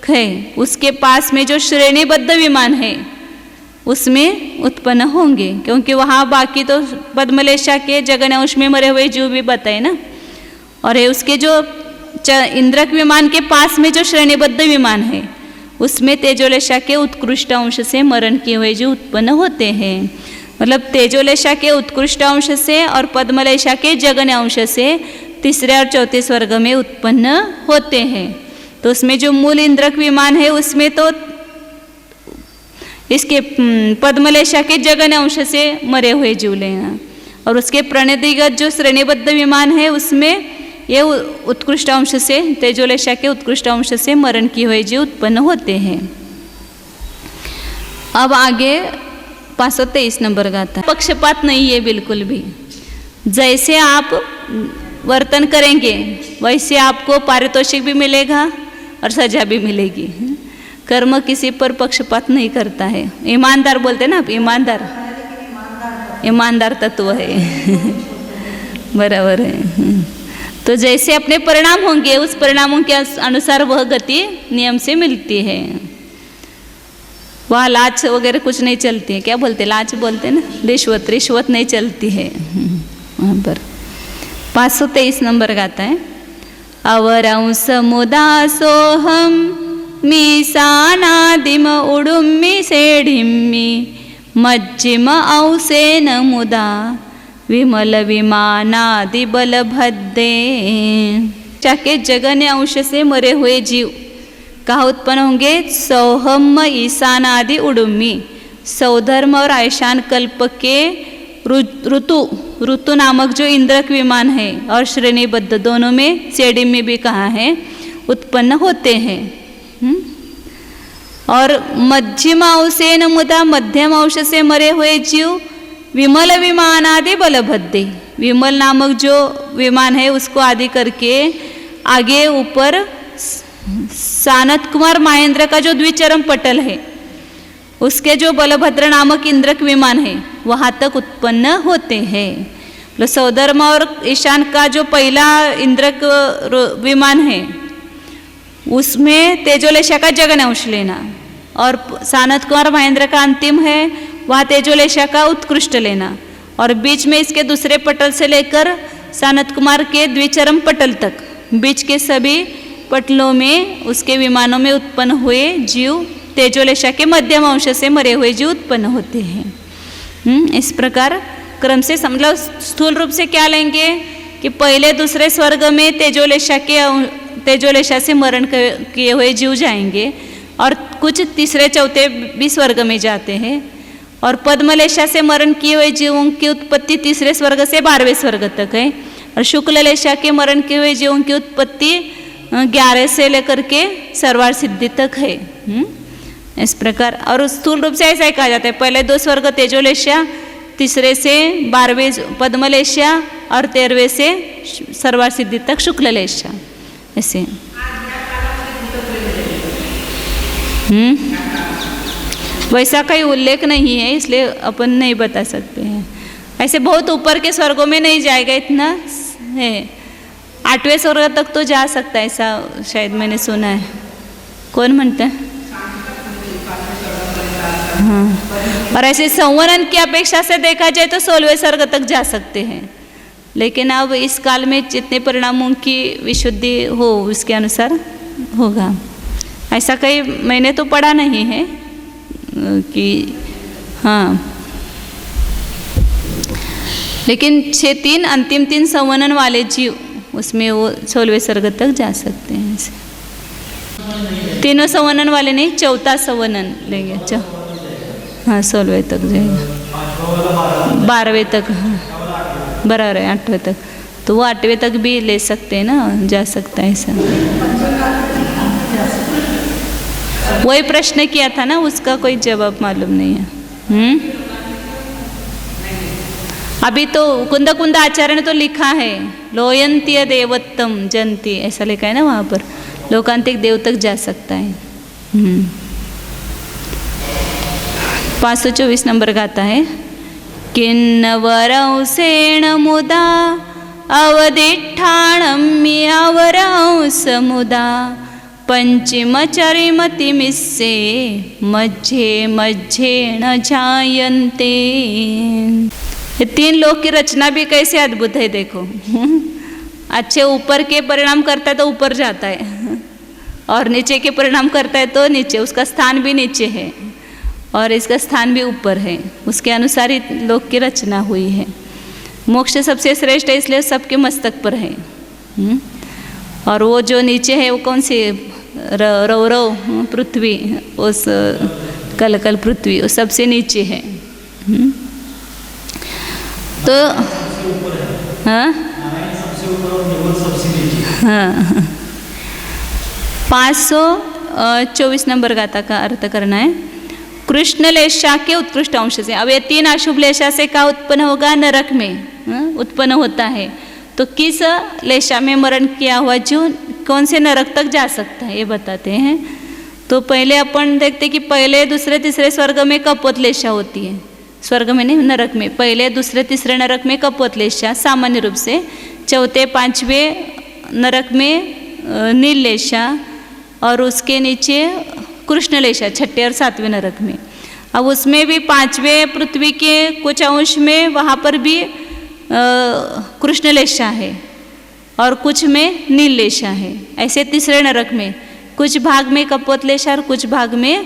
है, उसके पास में जो श्रेणीबद्ध विमान है उसमें उत्पन्न होंगे, क्योंकि वहाँ बाकी तो पद्मलेशा के जगन्यांश में मरे हुए जीव भी बताए ना। और ये उसके जो इंद्रक विमान के पास में जो श्रेणीबद्ध विमान है, उसमें तेजोलेशा के उत्कृष्ट अंश से मरण किए हुए जीव उत्पन्न होते हैं। मतलब तेजोलेशा के उत्कृष्ट अंश से और पद्मलेशा के जगन्यांश से 3रे और 4थे स्वर्ग में उत्पन्न होते हैं। तो उसमें जो मूल इंद्रक विमान है उसमें तो इसके पद्मलेशा के जगन्यांश से मरे हुए जीव लेना, और उसके प्रणिधिगत जो श्रेणीबद्ध विमान है उसमें ये उत्कृष्ट अंश से, तेजोलेशा के उत्कृष्ट अंश से मरण किए हुए जीव उत्पन्न होते हैं। अब आगे 523 नंबर गाता है। पक्षपात नहीं है बिल्कुल भी, जैसे आप वर्तन करेंगे वैसे आपको पारितोषिक भी मिलेगा और सजा भी मिलेगी। कर्म किसी पर पक्षपात नहीं करता है। ईमानदार बोलते ना आप, ईमानदार तत्व है। बराबर है। तो जैसे अपने परिणाम होंगे उस परिणामों के अनुसार वह गति नियम से मिलती है। वह लाच वगैरह कुछ नहीं चलती है। क्या बोलते, लाच बोलते ना, रिश्वत नहीं चलती है वहाँ पर। 523 नंबर गाता है। अवरंस मुदा सोहम मीसानादिम उडुम्मी सेढ़िम्मी मज्जिम औसेन मुदा विमल विमानादि बलभद्दे। चाके जगन्य अंश से मरे हुए जीव कहाँ उत्पन्न होंगे? सौहम ईशानादि उडुम्मी, सौधर्म और ऐशान कल्प के ऋतु नामक जो इंद्रक विमान है और श्रेणीबद्ध दोनों में सेडिम में भी कहा है उत्पन्न होते हैं। और मध्यम अंशेन मुदा, मध्यम अंश से मरे हुए जीव विमल विमान आदि बलभद्दे, विमल नामक जो विमान है उसको आदि करके आगे ऊपर सानत कुमार महेंद्र का जो द्विचरम पटल है उसके जो बलभद्र नामक इंद्रक विमान है वहाँ तक उत्पन्न होते हैं। सौधर्म और ईशान का जो पहला इंद्रक विमान है उसमें तेजोलेशा का जगन्यांश लेना, और सानत कुमार महेंद्र का अंतिम है वहाँ तेजोलेशा का उत्कृष्ट लेना, और बीच में इसके दूसरे पटल से लेकर सानत कुमार के द्विचरम पटल तक बीच के सभी पटलों में उसके विमानों में उत्पन्न हुए जीव तेजोलेशा के मध्यम अंश से मरे हुए जीव उत्पन्न होते हैं। इस प्रकार क्रम से मतलब स्थूल रूप से क्या लेंगे कि पहले दूसरे स्वर्ग में तेजोलेशा से मरण किए हुए जीव जाएंगे, और कुछ तीसरे चौथे भी स्वर्ग में जाते हैं, और पद्मलेशा से मरण किए हुए जीवों की उत्पत्ति तीसरे स्वर्ग से 12वें स्वर्ग तक है, और शुक्ललेशा के मरण किए हुए जीवों की उत्पत्ति 11 से लेकर के सर्वार सिद्धि तक है। इस प्रकार और स्थूल रूप से ऐसा ही कहा जाता है, पहले 2 स्वर्ग तेजोलेशा, तीसरे से 12वें पद्मलेशा और 13वें से सर्वार सिद्धि तक शुक्ललेशा। ऐसे वैसा कोई उल्लेख नहीं है इसलिए अपन नहीं बता सकते हैं। ऐसे बहुत ऊपर के स्वर्गों में नहीं जाएगा, इतना है 8वें स्वर्ग तक तो जा सकता है, ऐसा शायद मैंने सुना है। कौन म्हणता है? हाँ, और ऐसे संवरण की अपेक्षा से देखा जाए तो 16वें सर्ग तक जा सकते हैं, लेकिन अब इस काल में जितने परिणामों की विशुद्धि हो उसके अनुसार होगा। ऐसा कहीं मैंने तो पढ़ा नहीं है कि हाँ, लेकिन 6-3 अंतिम 3 संवनन वाले जीव उसमें वो 16वें सर्ग तक जा सकते हैं। ऐसे तीनों संवनन वाले नहीं, 4था संवनन लेंगे। हाँ 16वें तक जाएगा, 12वें तक, हाँ बराबर है, 8वें तक, तो वो 8वें तक भी ले सकते हैं ना, जा सकता है ऐसा। वही प्रश्न किया था ना, उसका कोई जवाब मालूम नहीं है। अभी तो कुंद कुंद आचार्य ने तो लिखा है लोयंतीय देवत्तम जंती, ऐसा लिखा है ना वहाँ पर, लोकांतिक देव तक जा सकता है। 524 नंबर का आता है, किन्नवरंसेण मुदा अवदिठाणम्यावरंस मुदा पंचमचरिमतिमिस्से मध्य मध्य न जायन्ते। ये 3 लोक की रचना भी कैसे अद्भुत है देखो। अच्छे ऊपर के परिणाम करता है तो ऊपर जाता है, और नीचे के परिणाम करता है तो नीचे, उसका स्थान भी नीचे है और इसका स्थान भी ऊपर है, उसके अनुसार ही लोक की रचना हुई है। मोक्ष सबसे श्रेष्ठ है इसलिए सबके मस्तक पर है। और वो जो नीचे है वो कौन सी, रौरव पृथ्वी, उस कल पृथ्वी, वो सबसे नीचे है। तो हाँ हाँ 524 नंबर गाथा का अर्थ करना है, कृष्ण लेशा के उत्कृष्ट अंश से। अब ये 3 अशुभ लेशा से का उत्पन्न होगा, नरक में उत्पन्न होता है। तो किस लेशा में मरण किया हुआ जीव कौन से नरक तक जा सकता है ये बताते हैं। तो पहले अपन देखते कि पहले दूसरे तीसरे स्वर्ग में कपोत लेशा होती है, स्वर्ग में नहीं नरक में, पहले दूसरे तीसरे नरक में कपोत लेशा सामान्य रूप से, 4थे 5वें नरक में नील लेशा, और उसके नीचे कृष्ण लेशा 6ठे और 7वें नरक में। अब उसमें भी 5वें पृथ्वी के कुछ अंश में वहाँ पर भी कृष्ण लेशा है और कुछ में नील लेशा है। ऐसे तीसरे नरक में कुछ भाग में कपोत लेशा और कुछ भाग में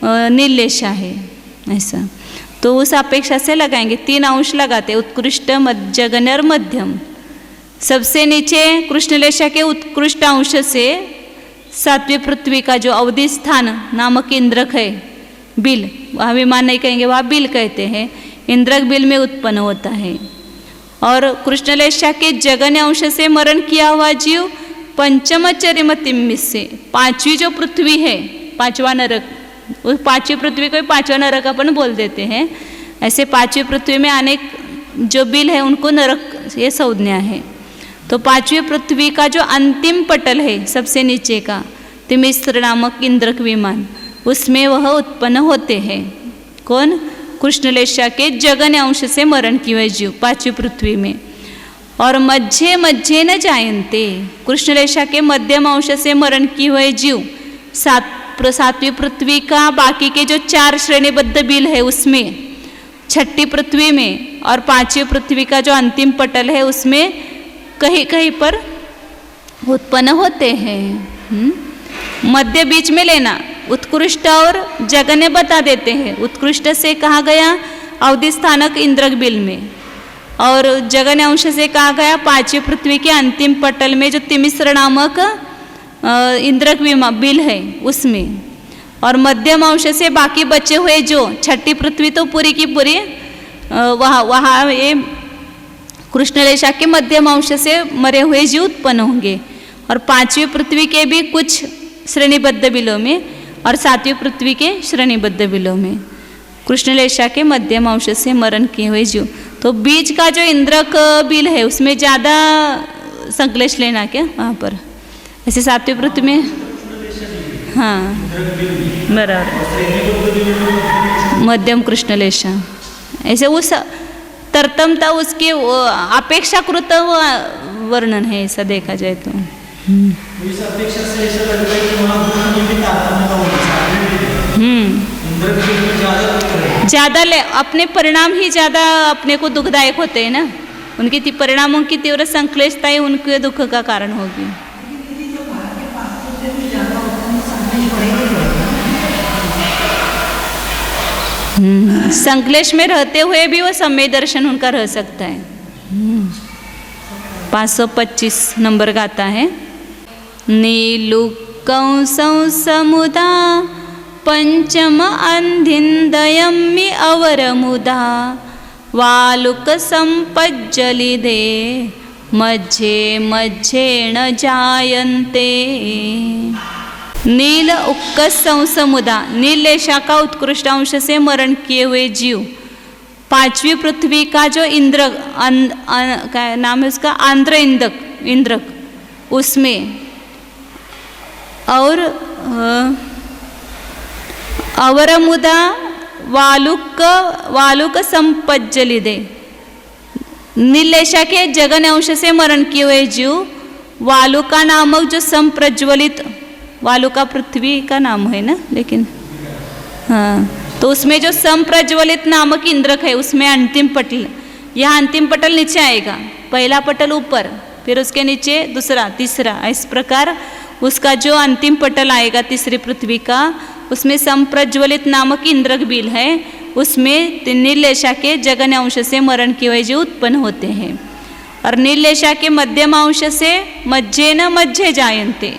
नील लेशा है ऐसा। तो उस अपेक्षा से लगाएंगे, 3 अंश लगाते, उत्कृष्ट, जघन्य और मध्यम। सबसे नीचे कृष्ण लेशा के उत्कृष्ट अंश से 7वीं पृथ्वी का जो अवधि स्थान नामक इंद्रक है, बिल, वहाँ विमान नहीं कहेंगे, वहाँ बिल कहते हैं, इंद्रक बिल में उत्पन्न होता है। और कृष्ण लेशा के जघन्य अंश से मरण किया हुआ जीव पंचमचरिमतिम से 5वीं जो पृथ्वी है, 5वां नरक, उस 5वीं पृथ्वी को 5वां नरक अपन बोल देते हैं। ऐसे 5वीं पृथ्वी में अनेक जो बिल है उनको नरक ये संज्ञा है। तो 5वीं पृथ्वी का जो अंतिम पटल है सबसे नीचे का, तिमिस्र नामक इंद्रक विमान, उसमें वह उत्पन्न होते हैं। कौन? कृष्ण लेशा के जघन्य अंश से मरण किए हुए जीव 5वीं पृथ्वी में। और मध्य मध्य न जायन्ते, कृष्ण लेशा के मध्यम अंश से मरण किए हुए जीव 7वीं पृथ्वी का बाकी के जो 4 श्रेणीबद्ध बिल है उसमें, 6ठी पृथ्वी में और 5वीं पृथ्वी का जो अंतिम पटल है उसमें कहीं कहीं पर उत्पन्न होते हैं। मध्य बीच में लेना, उत्कृष्ट और जघन्य बता देते हैं। उत्कृष्ट से कहा गया अवधि स्थानक इंद्रक बिल में, और जघन्य अंश से कहा गया 5वीं पृथ्वी के अंतिम पटल में जो तिमिस्र नामक इंद्रक बिल है उसमें। और मध्यम अंश से बाकी बचे हुए जो 6ठी पृथ्वी तो पूरी की पूरी वहाँ ये कृष्ण लेशा के मध्यम अंश से मरे हुए जीव उत्पन्न होंगे। और 5वीं पृथ्वी के भी कुछ श्रेणीबद्ध बिलों में और 7वीं पृथ्वी के श्रेणीबद्ध बिलों में कृष्ण लेशा के मध्यम अंश से मरण किए हुए जीव। तो बीच का जो इंद्रक बिल है उसमें ज़्यादा संकलेश लेना क्या वहाँ पर, ऐसे 7वीं पृथ्वी में, हाँ बराबर, मध्यम कृष्ण लेशा, ऐसे उस तरतमता उसके अपेक्षाकृत वर्णन है ऐसा देखा जाए तो। इस अपेक्षा से ऐसा लगता है कि वहाँ ज़्यादा अपने परिणाम ही ज़्यादा अपने को दुखदायक होते हैं ना, उनकी परिणामों की तीव्र संक्लेशता ही उनके दुख का कारण होगी। संक्लेश में रहते हुए भी वो सम्यक दर्शन उनका रह सकता है। 525 नंबर गाता है। नीलुकंसं समुदा पंचम अंधिन्दयमि अवरमुदा वालुक संपज्जलिदे मध्ये मध्ये न जायन्ते। नील उक्कसं समुदा, नील लेशा का उत्कृष्ट अंश से मरण किए हुए जीव, पांचवी पृथ्वी का जो इंद्र क्या नाम है उसका, आंध्र इंद्रक, उसमें, और अवरमुदा वालुक संपज्जलिदे, नीलेशा के जगन अंश से मरण किए हुए जीव, वालुका नामक जो संप्रज्वलित, वालुका पृथ्वी का नाम है ना, लेकिन हाँ, तो उसमें जो संप्रज्वलित नामक इंद्रक है उसमें अंतिम पटल, यहाँ अंतिम पटल नीचे आएगा, पहला पटल ऊपर, फिर उसके नीचे दूसरा, तीसरा, इस प्रकार उसका जो अंतिम पटल आएगा तीसरी पृथ्वी का, उसमें संप्रज्वलित नामक इंद्रक बिल है, उसमें नीलेशा के जगन अंश से मरण किए हुए जीव उत्पन्न होते हैं। और नीलेशा के मध्यम अंश से मध्य न मध्य जायन्ते,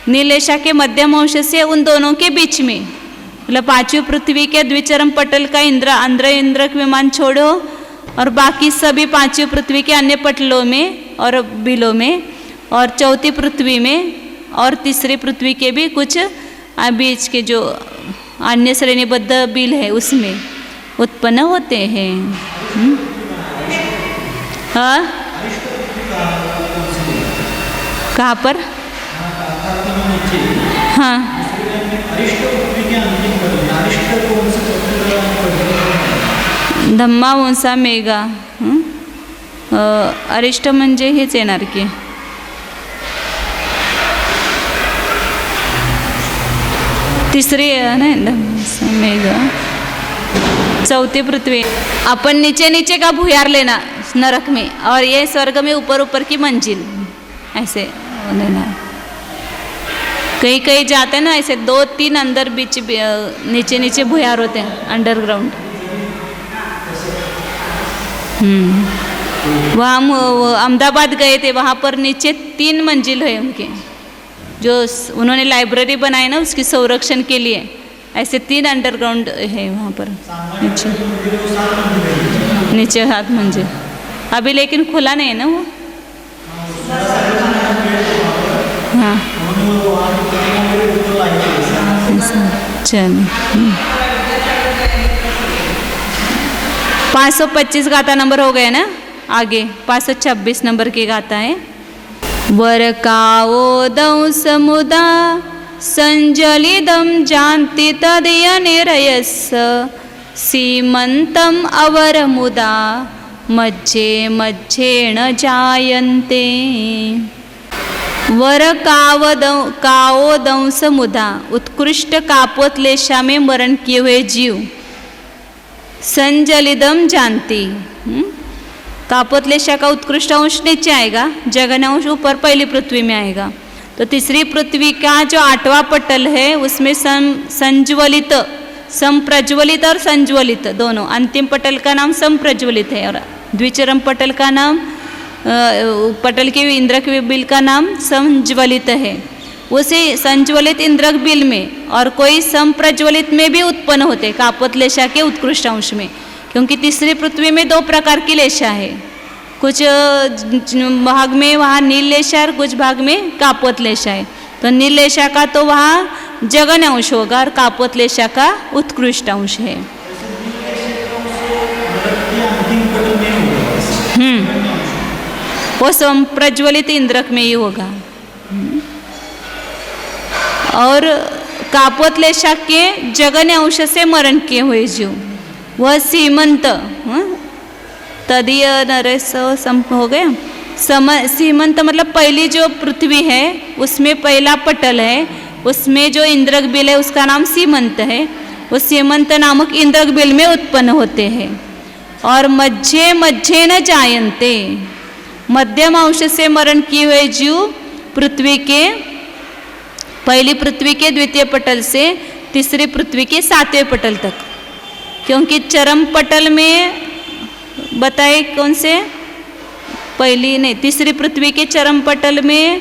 नीलेशा के मध्यम अंश से उन दोनों के बीच में, मतलब पांचवी पृथ्वी के द्विचरम पटल का इंद्रक विमान छोड़ो और बाकी सभी पांचवी पृथ्वी के अन्य पटलों में और बिलों में, और चौथी पृथ्वी में और तीसरी पृथ्वी के भी कुछ बीच के जो अन्य श्रेणीबद्ध बिल है उसमें उत्पन्न होते हैं। हाँ, कहाँ पर? हाँ, धम्मा वंसा मेघा, अरिष्ट म्हणजे हेच येणार की, तीसरी नहीं मेघा, चौथी पृथ्वी। अपन नीचे नीचे का भूयार लेना नरक में, और ये स्वर्ग में ऊपर ऊपर की मंजिल, ऐसे लेना। कहीं कहीं जाते हैं ना ऐसे 2-3 अंदर बीच नीचे नीचे भूयार होते हैं, अंडरग्राउंड। वहाँ हम अहमदाबाद गए थे, वहाँ पर नीचे 3 मंजिल है उनके, जो उन्होंने लाइब्रेरी बनाई ना उसकी संरक्षण के लिए, ऐसे 3 अंडरग्राउंड है वहाँ पर नीचे 7 मंजिल। अभी लेकिन खुला नहीं है ना वो। हाँ, चलो 525 गाथा नंबर हो गए ना। आगे 526 नंबर के गाथा है। वरकावोदं समुदा संजलिदं जानति तदयनिरयस्स सीमन्तम् अवरमुदा मध्ये मध्ये न जायन्ते। कावोदं समुदा, उत्कृष्ट कापोतलेशा में मरण किए हुए जीव, संजलिदम जानती, कापोतलेशा का उत्कृष्ट अंश नीचे आएगा, जगन अंश ऊपर पहली पृथ्वी में आएगा। तो तीसरी पृथ्वी का जो 8वां पटल है उसमें संज्वलित, संप्रज्वलित और संज्वलित दोनों, अंतिम पटल का नाम संप्रज्वलित है और द्विचरम पटल का नाम, पटल के इंद्रक बिल का नाम संज्वलित है। उसी संज्वलित इंद्रक बिल में और कोई संप्रज्वलित में भी उत्पन्न होते कापोतलेशा के उत्कृष्ट अंश में, क्योंकि तीसरी पृथ्वी में 2 प्रकार की लेशा है, कुछ भाग में वहाँ नील लेशा और कुछ भाग में कापोतलेशा है। तो नील लेशा का तो वहाँ जगन अंश होगा और कापोतलेशा का उत्कृष्ट अंश है। वो संप्रज्वलित इंद्रक में ही होगा। और कापोतलेशा के जगन अंश से मरण किए हुए जीव, वह सीमंत, तदीय नरेश हो गया। सीमंत मतलब पहली जो पृथ्वी है उसमें पहला पटल है, उसमें जो इंद्रक बिल है उसका नाम सीमंत है। वो सीमंत नामक इंद्रक बिल में उत्पन्न होते हैं। और मध्य मध्य न जायन्ते, मध्यम अंश से मरण किए हुए जीव पृथ्वी के पहली पृथ्वी के द्वितीय पटल से तीसरी पृथ्वी के सातवें पटल तक, क्योंकि चरम पटल में बताए कौन से पहली नहीं तीसरी पृथ्वी के चरम पटल में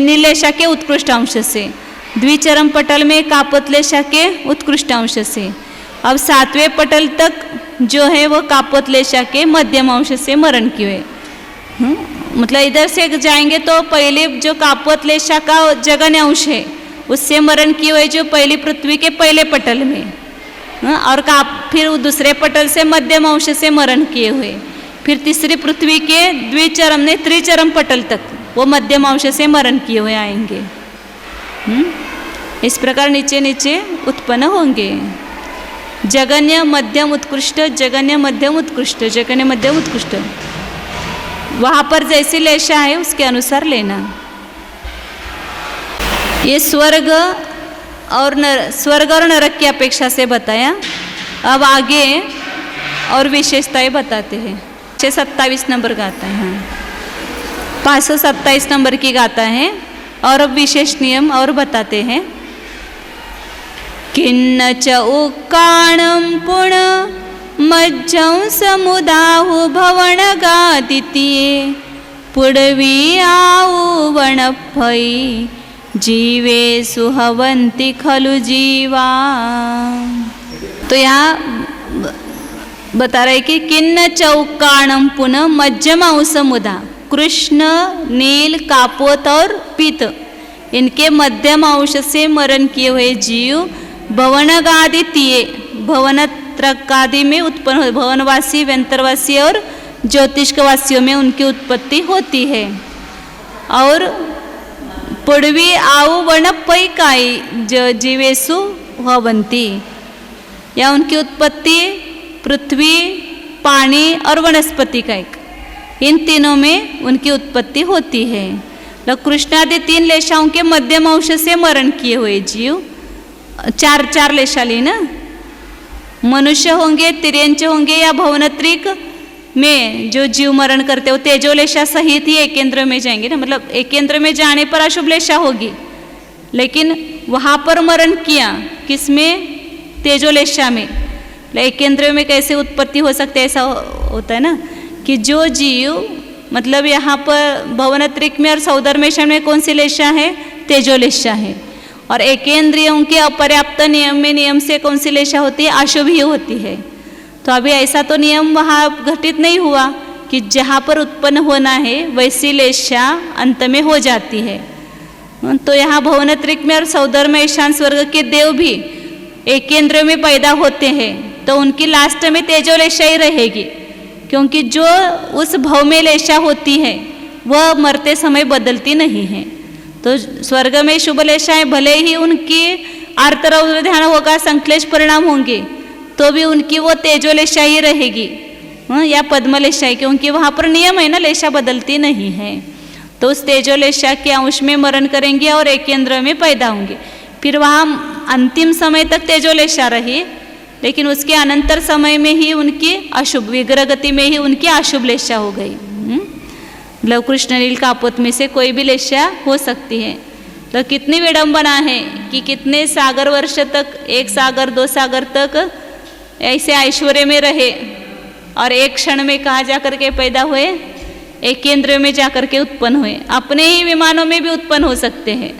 नीलेशा के उत्कृष्ट अंश से, द्विचरम पटल में कापोतलेशा के उत्कृष्ट अंश से, अब सातवें पटल तक जो है वो कापोतलेशा के मध्यम अंश से मरण किए। मतलब इधर से जाएंगे तो पहले जो कापोतलेशा का जगन्य अंश है उससे मरण किए हुए जो पहली पृथ्वी के पहले पटल में, और फिर दूसरे पटल से मध्यम अंश से मरण किए हुए, फिर तीसरी पृथ्वी के द्विचरम ने त्रिचरम पटल तक वो मध्यम अंश से मरण किए हुए आएंगे। इस प्रकार नीचे नीचे उत्पन्न होंगे। जगन्य मध्यम उत्कृष्ट, जगन्य मध्यम उत्कृष्ट, जगन्य मध्यम उत्कृष्ट, वहाँ पर जैसी लेशा है उसके अनुसार लेना। ये स्वर्ग और नरक की अपेक्षा से बताया। अब आगे और विशेषताएं बताते हैं। 627 नंबर गाता है, हाँ 527 नंबर की गाता है। और अब विशेष नियम और बताते हैं। किन्न च उक्काणं पुण मज्जं समुदाहु भवन गादितिये पुडवी आऊ वणफई जीवे सुहवंती खलु जीवा। तो यहाँ बता रहे कि किन्न चौकाणम पुनः मध्यम अंशमुदा, कृष्ण, नील, कापोत और पीत, इनके मध्यम अंश से मरण किए हुए जीव भवनगादितीये, भवनत्रकादि में उत्पन्न हो, भवनवासी, व्यंतरवासी और ज्योतिषवासियों में उनकी उत्पत्ति होती है। और पुडवी आऊ वन पैकाई जीवेशु भवंती, या उनकी उत्पत्ति पृथ्वी, पानी और वनस्पति का एक, इन तीनों में उनकी उत्पत्ति होती है। कृष्णादि 3 लेशाओं के मध्यम अंश से मरण किए हुए जीव, 4 लेशा ली ना, मनुष्य होंगे, तिर्यंच होंगे या भवनत्रिक में जो जीव मरण करते हो तेजोलेशा सहित ही एक केंद्र में जाएंगे ना। मतलब एक केंद्र में जाने पर अशुभ लेशा होगी, लेकिन वहाँ पर मरण किया किसमें, तेजोलेशा में। एक केंद्र में कैसे उत्पत्ति हो सकती है, ऐसा होता है ना कि जो जीव मतलब यहाँ पर भवनत्रिक में और सौदर्मेशन में कौन सी लेशा है, तेजोलेशा है। और एकेंद्रियों के अपर्याप्त नियम से कौन सी लेशा होती है, अशुभ ही होती है। तो अभी ऐसा तो नियम वहाँ घटित नहीं हुआ कि जहाँ पर उत्पन्न होना है वैसी लेशा अंत में हो जाती है। तो यहाँ भवनत्रिक में और सौदर्म ईशान स्वर्ग के देव भी एक केंद्र में पैदा होते हैं, तो उनकी लास्ट में तेजोलेशा ही रहेगी, क्योंकि जो उस भव में लेशा होती है वह मरते समय बदलती नहीं है। तो स्वर्ग में शुभ लेशाएं भले ही उनकी आर्तरौद्र ध्यान होगा, संश्लेष परिणाम होंगे, तो भी उनकी वो तेजोलेशा ही रहेगी या पद्मलेशा, क्योंकि वहाँ पर नियम है ना, लेशा बदलती नहीं है। तो उस तेजोलेशा के अंश में मरण करेंगे और एक केंद्र में पैदा होंगे। फिर वहाँ अंतिम समय तक तेजोलेशा रही, लेकिन उसके अनंतर समय में ही उनकी अशुभ, विग्रह गति में ही उनकी अशुभ लेशा हो गई। लव कृष्ण नील कापोत में से कोई भी लेशा हो सकती है। तो कितनी विडंबना है कि कितने सागर वर्ष तक, 1 सागर 2 सागर तक ऐसे ऐश्वर्य में रहे और एक क्षण में कहाँ जाकर के पैदा हुए, एक केंद्र में जाकर के उत्पन्न हुए। अपने ही विमानों में भी उत्पन्न हो सकते हैं।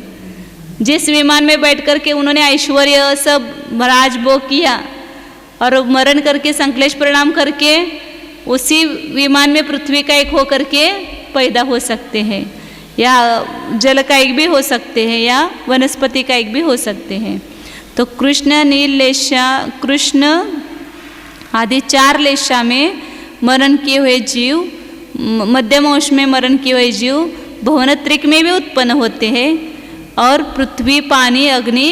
जिस विमान में बैठ कर के उन्होंने ऐश्वर्य सब राजभोग किया और मरण करके संश्लेष परिणाम करके उसी विमान में पृथ्वी का एक होकर के पैदा हो सकते हैं, या जल का एक भी हो सकते हैं, या वनस्पति का एक भी हो सकते हैं। तो कृष्ण, नील लेशा, कृष्ण आदि 4 लेशा में मरण किए हुए जीव, मध्यम अंश में मरण किए हुए जीव भुवनत्रिक में भी उत्पन्न होते हैं, और पृथ्वी, पानी, अग्नि,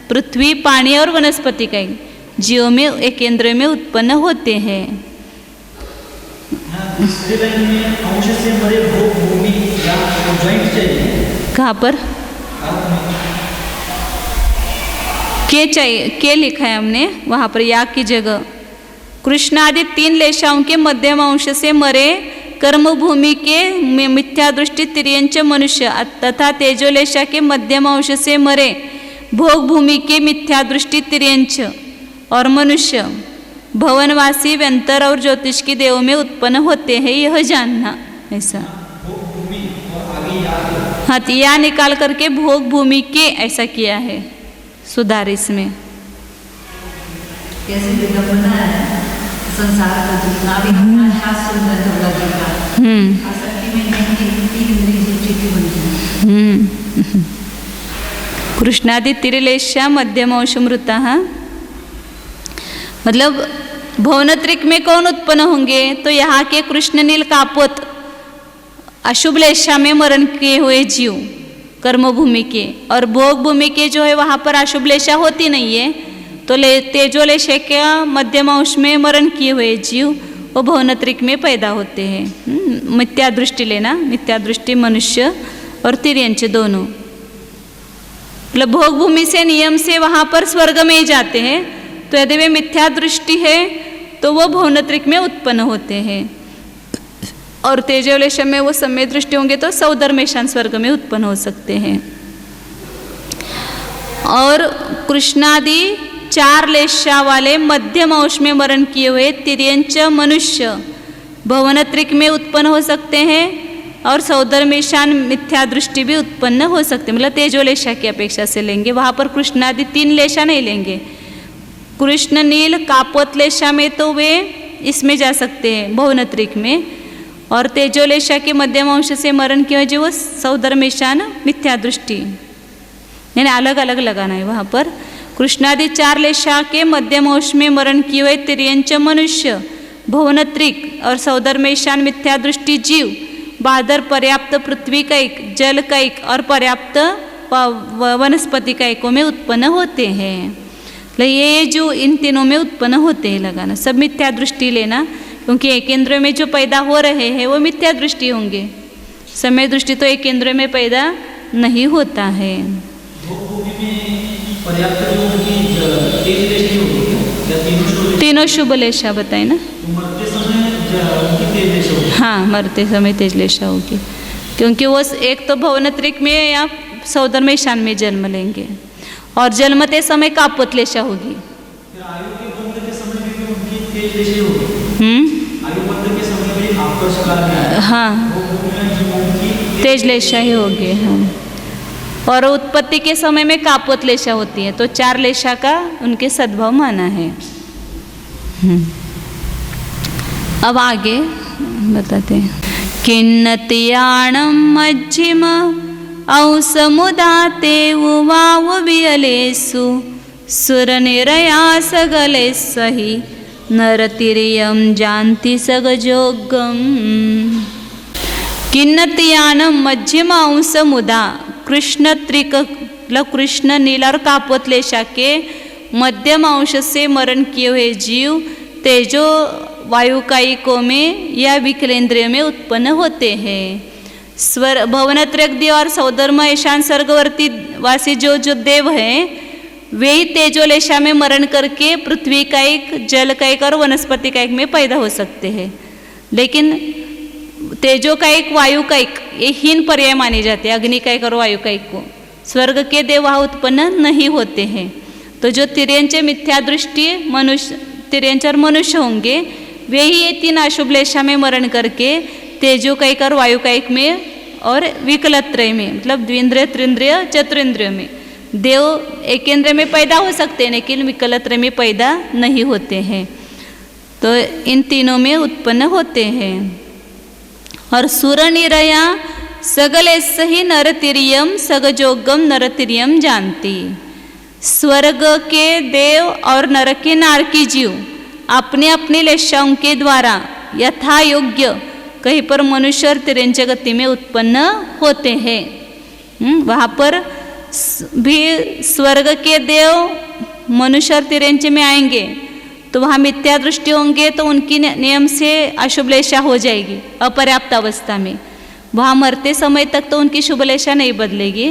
पृथ्वी, पानी और वनस्पति का जीव में एक केंद्र में उत्पन्न होते हैं। अंश से मरे भूमि जॉइंट चाहिए, कहाँ पर, के चाहिए, के लिखा है हमने वहाँ पर या की जगह। कृष्ण आदि 3 लेशाओं के मध्यम अंश से मरे कर्मभूमि के मिथ्या दृष्टि तिर्यंच मनुष्य तथा तेजोलेशा के मध्यम अंश से मरे भोग भूमि के मिथ्या दृष्टि तिर्यंच और मनुष्य भवनवासी व्यंतर और ज्योतिष की देवों में उत्पन्न होते हैं, यह जानना। ऐसा हाँ, तो या निकाल करके भोग भूमि के ऐसा किया है सुधार इसमें। कैसे विडंबना है संसार का, जितना भी हमारा शास्त्र सुंदर लगेगा आसक्ति में नहीं, तीन इंद्रिय से चिट्ठी बन जाए। कृष्णादि तिरलेशा मध्यम अंश मृता, मतलब भवनत्रिक में कौन उत्पन्न होंगे? तो यहाँ के कृष्ण नील कापोत अशुभ लेशा में मरण किए हुए जीव कर्मभूमि के, और भोग भूमि के जो है वहाँ पर अशुभ लेशा होती नहीं है, तो तेजोलेशा के मध्यम अंश में मरण किए हुए जीव वो भवनत्रिक में पैदा होते हैं। मिथ्या दृष्टि लेना, मिथ्या दृष्टि मनुष्य और तिर्यंच दोनों, मतलब भोग भूमि से नियम से वहाँ पर स्वर्ग में ही जाते हैं, तो यदि वे मिथ्या दृष्टि है तो वो भवनत्रिक में उत्पन्न होते हैं, और तेजोलेशा में वो सम्यक दृष्टि होंगे तो सौधर्मेशान स्वर्ग में उत्पन्न हो सकते हैं। और कृष्णादि 4 लेशा वाले मध्यम अंश में मरण किए हुए तिर्यंच मनुष्य भवनत्रिक में उत्पन्न हो सकते हैं, और सौधर्मेशान मिथ्या दृष्टि भी उत्पन्न हो सकते हैं, मतलब तेजोलेशा की अपेक्षा से लेंगे। वहाँ पर कृष्णादि 3 लेशा नहीं लेंगे। कृष्ण नील कापोत लेशा में तो वे इसमें जा सकते हैं भवनत्रिक में, और तेजोलेशा के मध्यम अंश से मरण की वजह वो सौधर्मेशान मिथ्या दृष्टि, यानी अलग अलग लगाना है वहाँ पर। कृष्णादि 4 लेशा के मध्यम अंश में मरण किए हुए तिर्यंच मनुष्य भवनत्रिक और सौधर्मेशान मिथ्या दृष्टि जीव बादर पर्याप्त पृथ्वी कैक, जल कैक और पर्याप्त वनस्पति कैकों में उत्पन्न होते हैं। ये जो इन तीनों में उत्पन्न होते हैं लगाना, सब मिथ्या दृष्टि लेना, क्योंकि एक इंद्रिय में जो पैदा हो रहे हैं वो मिथ्या दृष्टि होंगे। समय दृष्टि तो एक इंद्रिय में पैदा नहीं होता है। तीनों शुभ लेशा बताए ना, हाँ मरते समय तेजलेशा होगी, क्योंकि वो एक तो भवनत्रिक में या सौधर्मेशान में जन्म लेंगे, और जन्मते समय कापोत लेशा होगी। हाँ तेजलेशा ही होगी। हाँ, और उत्पत्ति के समय में कापोत लेशा होती है, तो 4 लेशा का उनके सद्भाव माना है। अब आगे बताते हैं। किन्नतियाणं मज्जिम औसमुदाते उवाव वियलेषु सुरनिरया सगले सही नरतिरियं जानति सगजोगम। किन्नतियाणं मज्जिम औसमुदा, कृष्ण त्रिक कृष्ण नील और कापोत लेशा के मध्यम अंश से मरण किए हुए जीव तेजो वायुकायिकों में या विकलेंद्रिय में उत्पन्न होते हैं। स्वर भवनत्रयदी और सौधर्म ईशान स्वर्गवर्ती वासी जो देव हैं वे ही तेजोलेशा में मरण करके पृथ्वी कायिक, जल कायिक और वनस्पति कायिक में पैदा हो सकते हैं। लेकिन तेजो कायिक, वायु कायिक ये हीन पर्याय माने जाते हैं। अग्नि कायिक और वायु कायिक को स्वर्ग के देव वहाँ उत्पन्न नहीं होते हैं। तो जो तिर्यंच मिथ्या दृष्टि मनुष्य, तिर्यंच और मनुष्य होंगे वे ही ये 3 अशुभ लेशा में मरण करके तेजो कायिक और वायु कायिक में और विकलत्रय में, मतलब द्विंद्रिय, त्रिंद्रिय, चतुरिंद्रिय में देव एक इंद्रिय में पैदा हो सकते हैं, लेकिन विकलत्रय में पैदा नहीं होते हैं। तो इन तीनों में उत्पन्न होते हैं। और सुरनिरया सगले सही नरतिरियम सगजोगम नरतिरियम जानती। स्वर्ग के देव और नरक के नारकी जीव अपने अपने लेशाओं के द्वारा यथा योग्य कहीं पर मनुष्य और तिर्यंच गति में उत्पन्न होते हैं। वहाँ पर भी स्वर्ग के देव मनुष्य और तिर्यंच में आएंगे तो वहाँ मिथ्या दृष्टि होंगे तो उनकी नियम से अशुभ लेशा हो जाएगी अपर्याप्त अवस्था में। वहाँ मरते समय तक तो उनकी शुभ लेशा नहीं बदलेगी,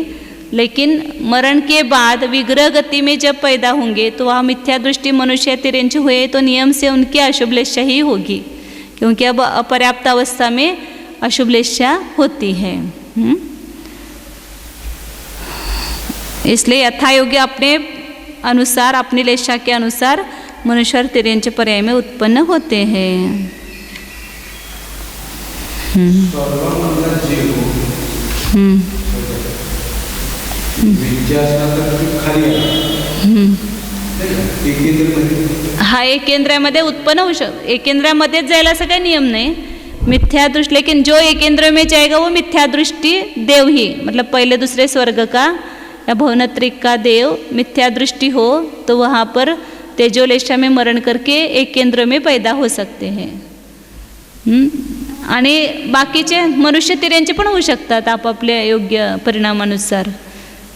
लेकिन मरण के बाद विग्रह गति में जब पैदा होंगे तो वह मिथ्या दृष्टि मनुष्य तिर्यंच हुए तो नियम से उनकी अशुभ लेशा ही होगी, क्योंकि अब अपर्याप्त अवस्था में अशुभ लेशा होती है। इसलिए यथायोग्य अपने अनुसार, अपनी लेशा के अनुसार मनुष्य और तिर्यंच पर्याय में उत्पन्न होते हैं। सर्वांमधला जीव विद्या असणार तर खाली आहे। हा एक केंद्रामध्ये उत्पन्न होऊ एक केंद्रामध्येच जायला असं काही नियम नाही। मिथ्या दृष्टि, लेकिन जो एक केंद्र में जाएगा वो मिथ्या दृष्टि देव ही, मतलब पहले दूसरे स्वर्ग का या भुवनत्रिक का देव मिथ्या दृष्टि हो तो वहाँ पर तेजोलेशा में मरण करके एक केंद्र में पैदा हो सकते हैं। आणि बाकीचे मनुष्य तिर्यंचे पण होऊ शकतात आपापल्या योग्य परिणामानुसार।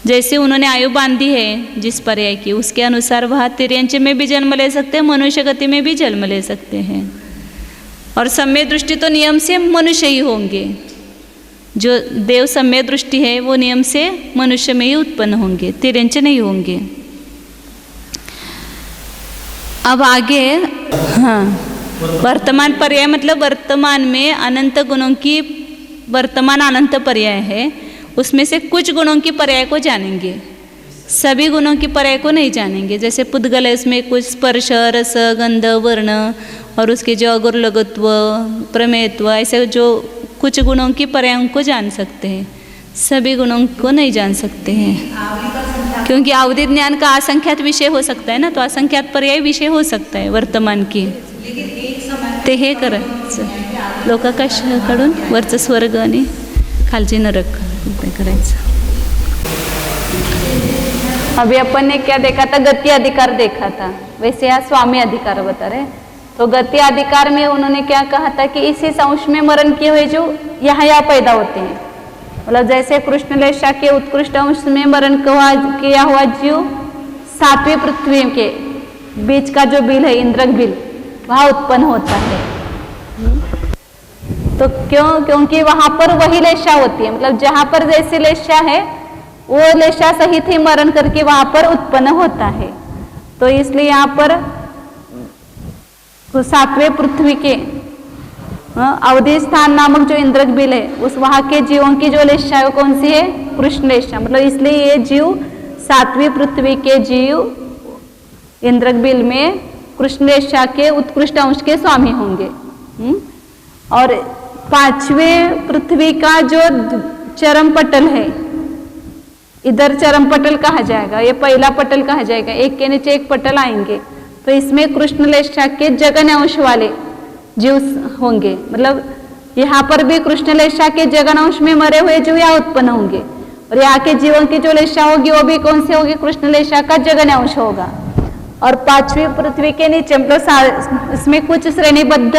जैसे उन्होंने आयु बांधी है जिस पर्याय की, उसके अनुसार वह तिर्यंच में भी जन्म ले सकते हैं, मनुष्य गति में भी जन्म ले सकते हैं। और सम्यक दृष्टि तो नियम से मनुष्य ही होंगे, जो देव सम्यक दृष्टि है वो नियम से मनुष्य में ही उत्पन्न होंगे, तिर्यंच नहीं होंगे। अब आगे हाँ, वर्तमान पर्याय मतलब वर्तमान में अनंत गुणों की वर्तमान अनंत पर्याय है, उसमें से कुछ गुणों की पर्याय को जानेंगे, सभी गुणों की पर्याय को नहीं जानेंगे। जैसे पुद्गल है, उसमें कुछ स्पर्श, रस, गंध, वर्ण और उसके जो अगुरलघुत्व, प्रमेयत्व, ऐसे जो कुछ गुणों की पर्यायों को जान सकते हैं, सभी गुणों को नहीं जान सकते हैं, क्योंकि अवधि ज्ञान का असंख्यात विषय हो सकता है ना, तो असंख्यात पर्याय विषय हो सकता है वर्तमान की। ते हे करायचं लोकाकाशाकडून वरचं स्वर्ग आणि खालची नरक करायचं। अभी अपन ने क्या देखा था, गति अधिकार देखा था, वैसे यहाँ स्वामी अधिकार बता रहे। तो गति अधिकार में उन्होंने क्या कहा था कि इसी अंश में मरण किए हुए जो यहाँ पैदा होते हैं, मतलब जैसे कृष्णलेशा के उत्कृष्ट अंश में मरण किया हुआ जीव 7वीं पृथ्वी के बीच का जो बिल है, इंद्रक बिल, वहाँ उत्पन्न होता है। तो क्योंकि वहाँ पर वही लेशा होती है, मतलब जहाँ पर जैसी लेशा है वो लेशा सहित ही मरण करके वहाँ पर उत्पन्न होता है। तो इसलिए यहाँ पर 7वें पृथ्वी के अवधि स्थान नामक जो इंद्रक बिल है, उस वहाँ के जीवों की जो लेशा है कौन सी है, कृष्ण लेशा। मतलब इसलिए ये जीव 7वीं पृथ्वी के जीव इंद्रक बिल में कृष्ण लेशा के उत्कृष्ट अंश के स्वामी होंगे। और 5वें पृथ्वी का जो चरम पटल है, इधर चरम पटल कहा जाएगा, ये पहला पटल कहा जाएगा, एक के नीचे एक पटल आएंगे, तो इसमें कृष्ण लेशा के जगन अंश वाले जीव होंगे। मतलब यहाँ पर भी कृष्ण लेशा के जगन अंश में मरे हुए जीव यहाँ उत्पन्न होंगे, और यहाँ के जीवों की जो लेशा होगी वो भी कौन सी होगी, कृष्ण लेशा का जगन अंश होगा। और 5वीं पृथ्वी के नीचे मतलब इसमें कुछ श्रेणीबद्ध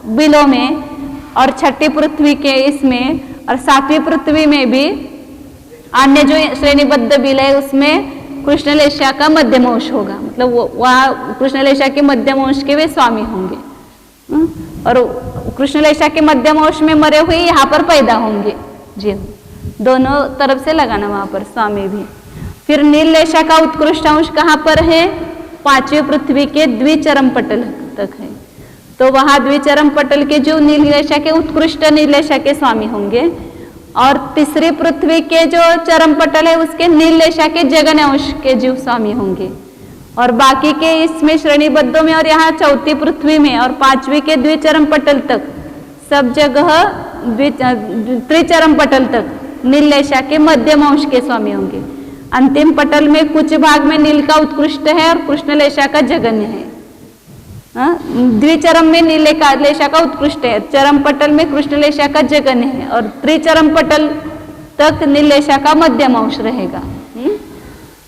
बिलों में, और 6ठी पृथ्वी के इसमें, और 7वीं पृथ्वी में भी अन्य जो श्रेणीबद्ध बिल है उसमें कृष्ण लेशा का मध्यम अंश होगा। मतलब वहाँ कृष्ण लेशा के मध्यम अंश के वे स्वामी होंगे, और कृष्ण लेशा के मध्यम अंश में मरे हुए यहाँ पर पैदा होंगे जीव, दोनों तरफ से लगाना वहाँ पर स्वामी भी। फिर नील लेशा का उत्कृष्ट अंश कहाँ पर है, 5वीं पृथ्वी के द्विचरम पटल तक है, तो वहाँ द्विचरम पटल के जो नील लेशा के उत्कृष्ट नील लेशा के स्वामी होंगे। और 3री पृथ्वी के जो चरम पटल है उसके नील लेशा के जगन अंश के जीव स्वामी होंगे। और बाकी के इसमें श्रेणीबद्धों में और यहाँ 4थी पृथ्वी में और 5वीं के द्विचरम पटल तक सब जगह त्रिचरम पटल तक नील लेशा के मध्यम अंश के स्वामी होंगे। अंतिम पटल में कुछ भाग में नील का उत्कृष्ट है और कृष्ण लेशा का जगन्य है। द्विचरम में नील लेशा का उत्कृष्ट है, चरम पटल में कृष्ण लेशा का जगन्य है, और त्रिचरम पटल तक नील लेशा का मध्यम अंश रहेगा।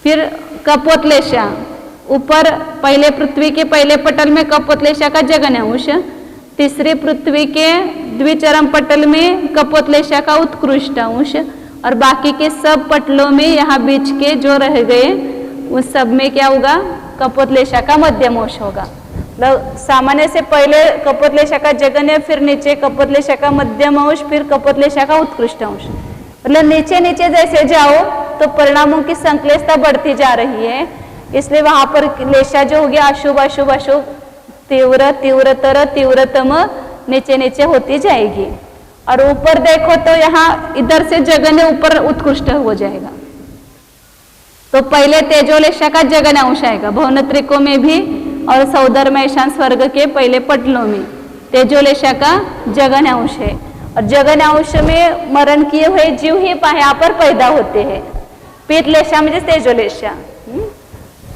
फिर कपोत लेशा, ऊपर पहले पृथ्वी के पहले पटल में कपोत लेशा का जगन्य अंश, 3री पृथ्वी के द्विचरम पटल में कपोत लेशा का उत्कृष्ट अंश, और बाकी के सब पटलों में यहाँ बीच के जो रह गए उस सब में क्या होगा, कपोत लेशा का मध्यम अंश होगा। मतलब सामान्य से पहले कपोत लेशा का जगन्य, फिर नीचे कपोत लेशा का मध्यम अंश, फिर कपोत लेशा का उत्कृष्ट अंश। मतलब नीचे नीचे जैसे जाओ तो परिणामों की संक्लेशता बढ़ती जा रही है। इसलिए वहां पर लेशा जो हो गया अशुभ अशुभ अशुभ तीव्र तीव्रतर तीव्रतम नीचे नीचे होती जाएगी। और ऊपर देखो तो यहाँ इधर से जगन्य ऊपर उत्कृष्ट हो जाएगा। तो पहले तेजोलेशा का जगन्य अंश आएगा भवनत्रिकों में भी और सौदर्म ईशान स्वर्ग के पहले पटलों में तेजोलेशा का जगन्य अंश है। और जगन्य अंश में मरण किए हुए जीव ही यहाँ पर पैदा होते हैं। पीतलेशा में जैसे तेजोलेशा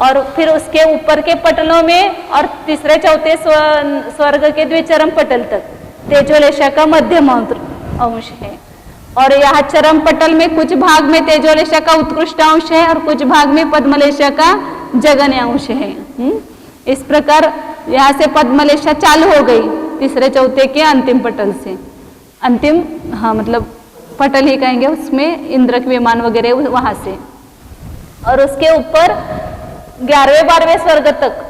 और फिर उसके ऊपर के पटलों में और तीसरे चौथे स्वर्ग के द्विचरम पटल तक तेजोलेशा का मध्यम अंश है। और यहाँ चरम पटल में कुछ भाग में तेजोलेशा का उत्कृष्ट अंश है और कुछ भाग में पद्मलेशा का जगन्य अंश है। इस प्रकार यहाँ से पद्मलेशा चालू हो गई तीसरे चौथे के अंतिम पटल से। अंतिम हाँ मतलब पटल ही कहेंगे, उसमें इंद्र के विमान वगैरह वहां से। और उसके ऊपर 11वें 12वें स्वर्ग तक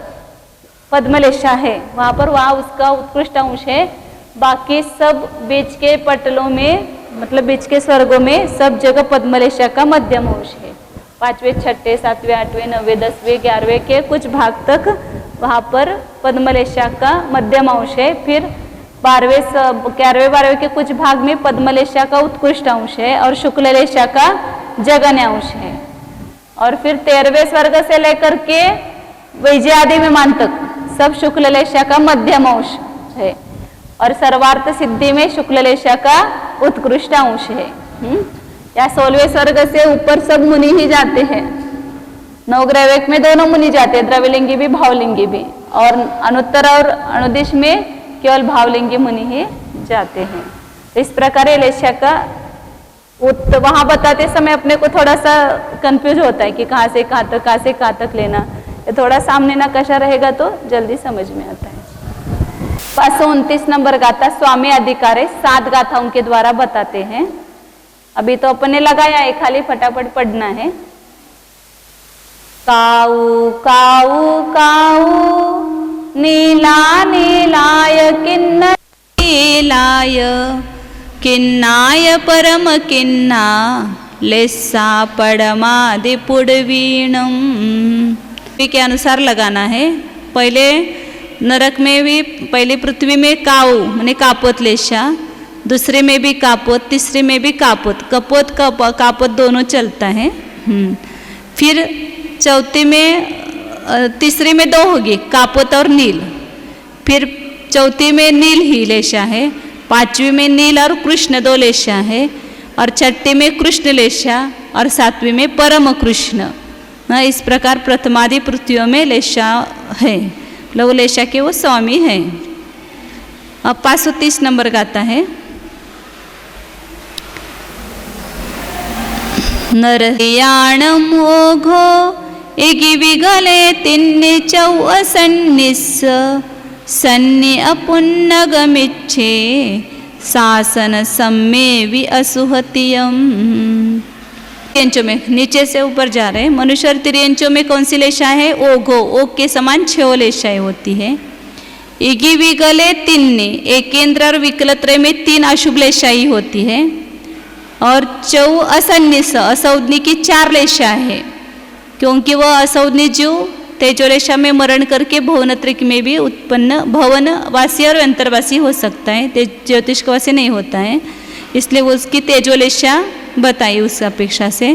पद्मलेशा है, वहां पर वहां उसका उत्कृष्ट अंश है। बाकी सब बीच के पटलों में मतलब बीच के स्वर्गों में सब जगह पद्मलेशा का मध्यम अंश है। 5वें 6ठे 7वें 8वें 9वें 10वें 11वें के कुछ भाग तक वहां पर पद्मलेशा का मध्यम अंश है। फिर 11वें 12वें के कुछ भाग में पद्मलेशा का उत्कृष्ट अंश है और शुक्ललेशा का जगन्य अंश है। और फिर 13वें स्वर्ग से लेकर के वैजयादि विमान तक सब शुक्ललेशा का मध्यम अंश है। और सर्वार्थ सिद्धि में शुक्ललेशा का उत्कृष्ट अंश है। या 16वें स्वर्ग से ऊपर सब मुनि ही जाते हैं। नवग्रहवेक में दोनों मुनि जाते हैं, द्रव्यलिंगी भी भावलिंगी भी। और अनुत्तर और अनुदिश में केवल भावलिंगी मुनि ही जाते हैं। इस प्रकार लेशा का वहां बताते समय अपने को थोड़ा सा कंफ्यूज होता है कि कहाँ से कहाँ तक लेना। ये थोड़ा सामने नक्शा रहेगा तो जल्दी समझ में आता है। 529 नंबर गाथा स्वामी अधिकारे 7 गाथाओं के द्वारा बताते हैं। अभी तो अपने लगाया है, खाली फटाफट पढ़ना है। काऊ काऊ काऊ नीला नीलाय किन्नर नीलाय किन्नाय परम किन्ना लेस्सा पड़मादि पुड़वीणम के अनुसार लगाना है। पहले नरक में भी पहले पृथ्वी में काऊ माने कापोत लेशा, दूसरे में भी कापोत, तीसरे में भी कापोत, कपोत कापोत दोनों चलता है। फिर चौथे में तीसरे में 2 होगी कापोत और नील। फिर चौथी में नील ही लेशा है, 5वीं में नील और कृष्ण 2 लेशा है, और 6ठे में कृष्ण लेशा और 7वीं में परम कृष्ण। इस प्रकार प्रथमादि पृथ्वियों में लेशा है, लघु लेशा के वो स्वामी है। अब 530 नंबर गाता है। नरयाणम ओघो इगी विगले तिन्नि चौ असन्निस सन्नि अपुन्नगमिच्छे शासन सम्मेवि असुहतियम। तिर्यंचों में नीचे से ऊपर जा रहे हैं। मनुष्य और तिर्यंचों में कौन सी लेशा है? ओघो, ओघ के समान 6 लेशाएं होती है। इगी विगले तिन्नि, एक केंद्र और विकलत्रय में 3 अशुभ लेशाई होती है। और चौ असन्निस, असौदनी की 4 लेशा है, क्योंकि वह असौदनी जीव तेजोलेशा में मरण करके भवनत्रिक में भी उत्पन्न भवनवासी और अंतर्वासी हो सकता है, ज्योतिषवासी नहीं होता है। इसलिए वो उसकी तेजोलेशा बताई उस अपेक्षा से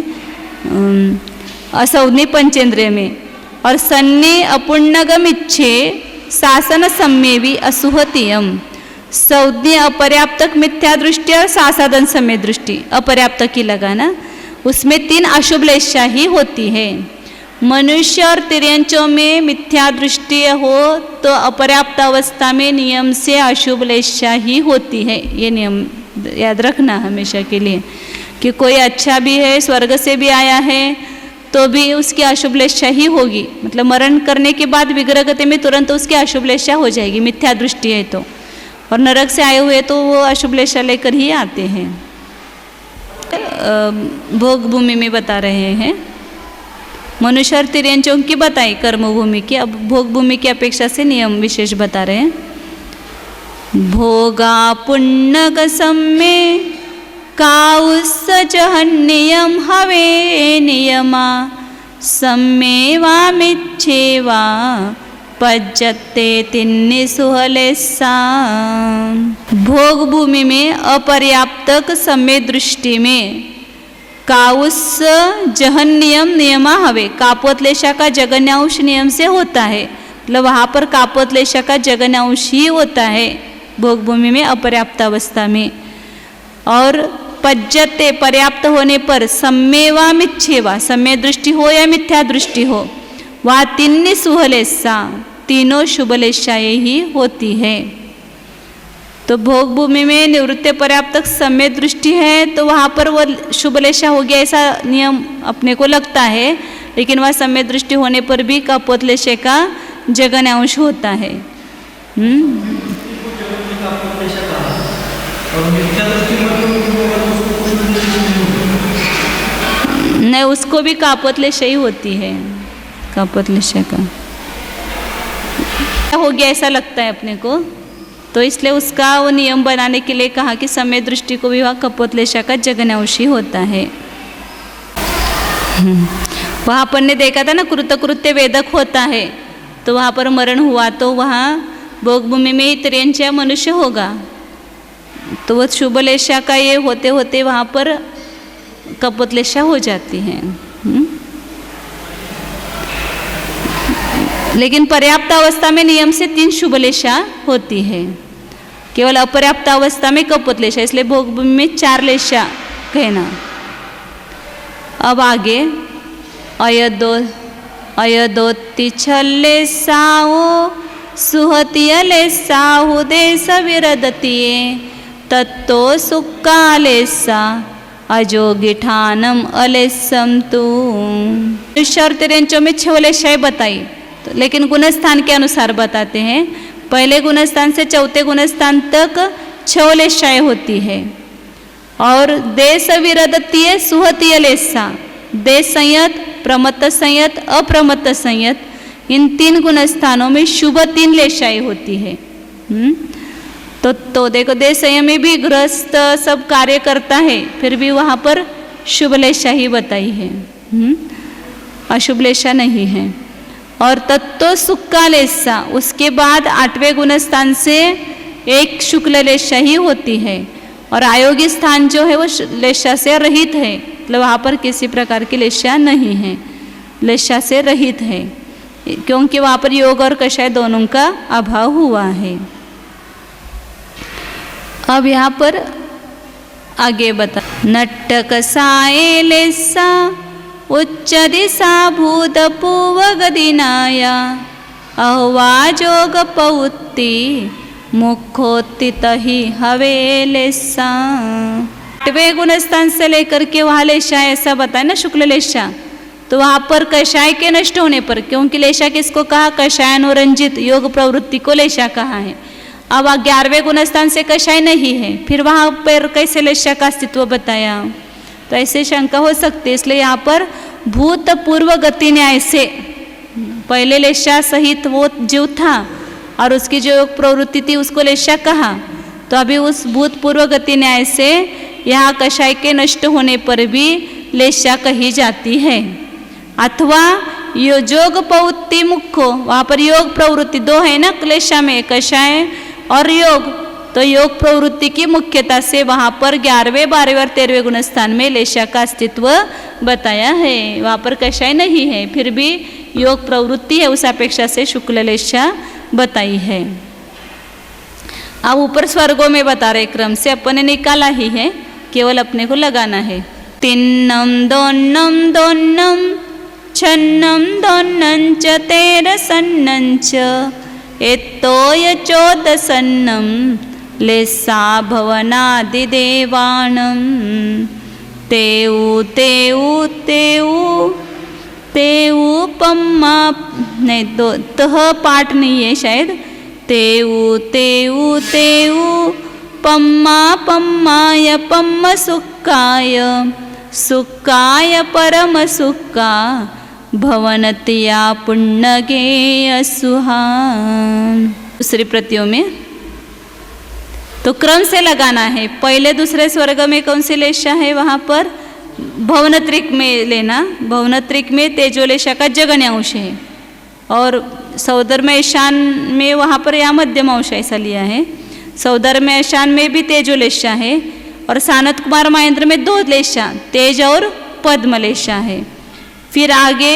असौदनी पंचेंद्रिय में। और सन्नि अपुण्यगम इच्छे शासन सम्मेवी असुहतियम, सौदनी अपर्याप्तक मिथ्या दृष्टि और सासाधन समय दृष्टि, अपर्याप्तक ही लगाना, उसमें 3 अशुभ लेशा ही होती है। मनुष्य और तिर्यंचों में मिथ्या दृष्टि हो तो अपर्याप्त अवस्था में नियम से अशुभ लेशा ही होती है। ये नियम याद रखना हमेशा के लिए कि कोई अच्छा भी है, स्वर्ग से भी आया है, तो भी उसकी अशुभ लेशा ही होगी। मतलब मरण करने के बाद विग्रह गति में तुरंत उसकी अशुभ लेशा हो जाएगी, मिथ्या दृष्टि है तो। और नरक से आए हुए तो वो अशुभ लेशा लेकर ही आते हैं। भोग भूमि में बता रहे हैं, मनुष्य और तिर्यंचों की बताई कर्म भूमि की, अब भोग भूमि की अपेक्षा से नियम विशेष बता रहे हैं। भोगा पुण्यग सम्मे काउस्स जहन्नियम हवे नियमा सम्मेवामिच्छेवा पज्जते तिन्नि सुहलेसा। भोग भूमि में अपर्याप्तक सम्य दृष्टि में काउस्स जहन्नियम नियमा हवे, कापोतलेशा का जगन्यांश नियम से होता है, मतलब वहाँ पर कापोतलेशा का जगन्यांश ही होता है भोग भूमि में अपर्याप्त अवस्था में। और पज्जते पर्याप्त होने पर सम्मेवा मिच्छेवा, सम्य दृष्टि हो या मिथ्या दृष्टि हो, वह तिन्नि सुहलेसा, तीनों शुभलेशाएं ही होती है। तो भोग भूमि में निवृत्ति पर्याप्तक सम्य दृष्टि है तो वहाँ पर वो शुभलेशा हो गया ऐसा नियम अपने को लगता है, लेकिन वह सम्य दृष्टि होने पर भी कापोतलेशे का जगन्यांश होता है। नहीं, उसको भी कापोतलेशा ही होती है, कापोतलेशा का हो गया ऐसा लगता है अपने को, तो इसलिए उसका वो नियम बनाने के लिए कहा कि समय दृष्टि को भी वह कापोतलेशा का जगन्यांश ही होता है। वहाँ अपन ने देखा था ना कृतकृत्य वेदक होता है, तो वहाँ पर मरण हुआ तो वहाँ भोग भूमि में ही त्रियंचा मनुष्य होगा, तो वो शुभलेशा का ये होते होते वहाँ पर कापोतलेशा हो जाती है। लेकिन पर्याप्त अवस्था में नियम से 3 शुभलेशा होती है, केवल अपर्याप्त अवस्था में कापोतलेशा, इसलिए भोग भूमि में 4 लेशा कहना। अब आगे अयदोत्ति छल्लेसाओ सुहतियलेसाहु देश विरदतिये तत्तो सुक्कालेसा अजोगिठानम अलेसम तू। ईश्वर तिरंचों में 6 लेशाएं बताई, तो लेकिन गुणस्थान के अनुसार बताते हैं। पहले गुणस्थान से चौथे गुणस्थान तक 6 लेशाएं होती है। और देश विरदतीय सुहतीय लेसा, देश संयत, प्रमत्त संयत, अप्रमत्त संयत, इन 3 गुणस्थानों में शुभ 3 लेशाएं होती है। तो देखो देश संयम में भी गृहस्थ सब कार्य करता है, फिर भी वहाँ पर शुभ लेशा ही बताई है, अशुभ लेशा नहीं है। और तत्व सुक्कालेशा, उसके बाद 8वें गुणस्थान से 1 शुक्ल लेशा ही होती है। और आयोगी स्थान जो है वो लेशा से रहित है, मतलब वहाँ पर किसी प्रकार की लेशा नहीं है, लेशा से रहित है, क्योंकि वहाँ पर योग और कषाय दोनों का अभाव हुआ है। अब यहाँ पर आगे बता नट्टकसाए लेसा उच्च दिशा भूतपूवगदिनाया अहवा जोग पौत्ति मुखोत्थित ही हवे लेसा। 8वें गुणस्थान से लेकर के वहाँ लेशा ऐसा बताए ना शुक्ल लेशा, तो वहाँ पर कषाय के नष्ट होने पर, क्योंकि लेशा किसको कहा, कषायानुरंजित योग प्रवृत्ति को लेशा कहा है। अब 11वें गुणस्थान से कषाय नहीं है, फिर वहाँ पर कैसे लेशा का अस्तित्व बताया, तो ऐसे शंका हो सकती है। इसलिए यहाँ पर भूतपूर्व गति न्याय से पहले लेशा सहित वो जीव था और उसकी जो प्रवृत्ति थी उसको लेशा कहा, तो अभी उस भूतपूर्व गति न्याय से यहाँ कषाय के नष्ट होने पर भी लेशा कही जाती है। अथवा योजोग पौत्ति मुखो, वहाँ पर योग प्रवृत्ति 2 है ना लेशा में, कषाय और योग, तो योग प्रवृत्ति की मुख्यता से वहाँ पर 11वें 12वें और 13वें गुणस्थान में लेशा का अस्तित्व बताया है। वहाँ पर कषाय नहीं है, फिर भी योग प्रवृत्ति है, उस अपेक्षा से शुक्ल लेशा बताई है। अब ऊपर स्वर्गों में बता रहे क्रम से अपन ने निकाला ही है, केवल अपने को लगाना है। तिन्नम दोन्नम दोन्नम छन्नम दोन्नंच तेरसन्नंच एत्तोय चोदसन्नम लेसा भवनादिदेवाणम तेऊ तेऊ तेऊ तेऊ पम्मा, नहीं तो तह पाठ नहीं है शायद, तेऊ तेऊ तेऊ पम्मा पम्माय पम्म सुक्काय सुक्काय परम सुक्का भवनतिया पुण्यगे असुहा। दूसरी प्रतियों में तो क्रम से लगाना है। पहले दूसरे स्वर्ग में कौन सी लेशा है, वहाँ पर भवनत्रिक में लेना। भवनत्रिक में तेजोलेशा का जगन्यांश है, और सौदर्म ईशान में वहाँ पर या मध्यम अंश ऐसा लिया है। सौदर्म ईशान में भी तेजोलेशा है, और सानत कुमार महेंद्र में 2 लेशा, तेज और पद्मलेशा है। फिर आगे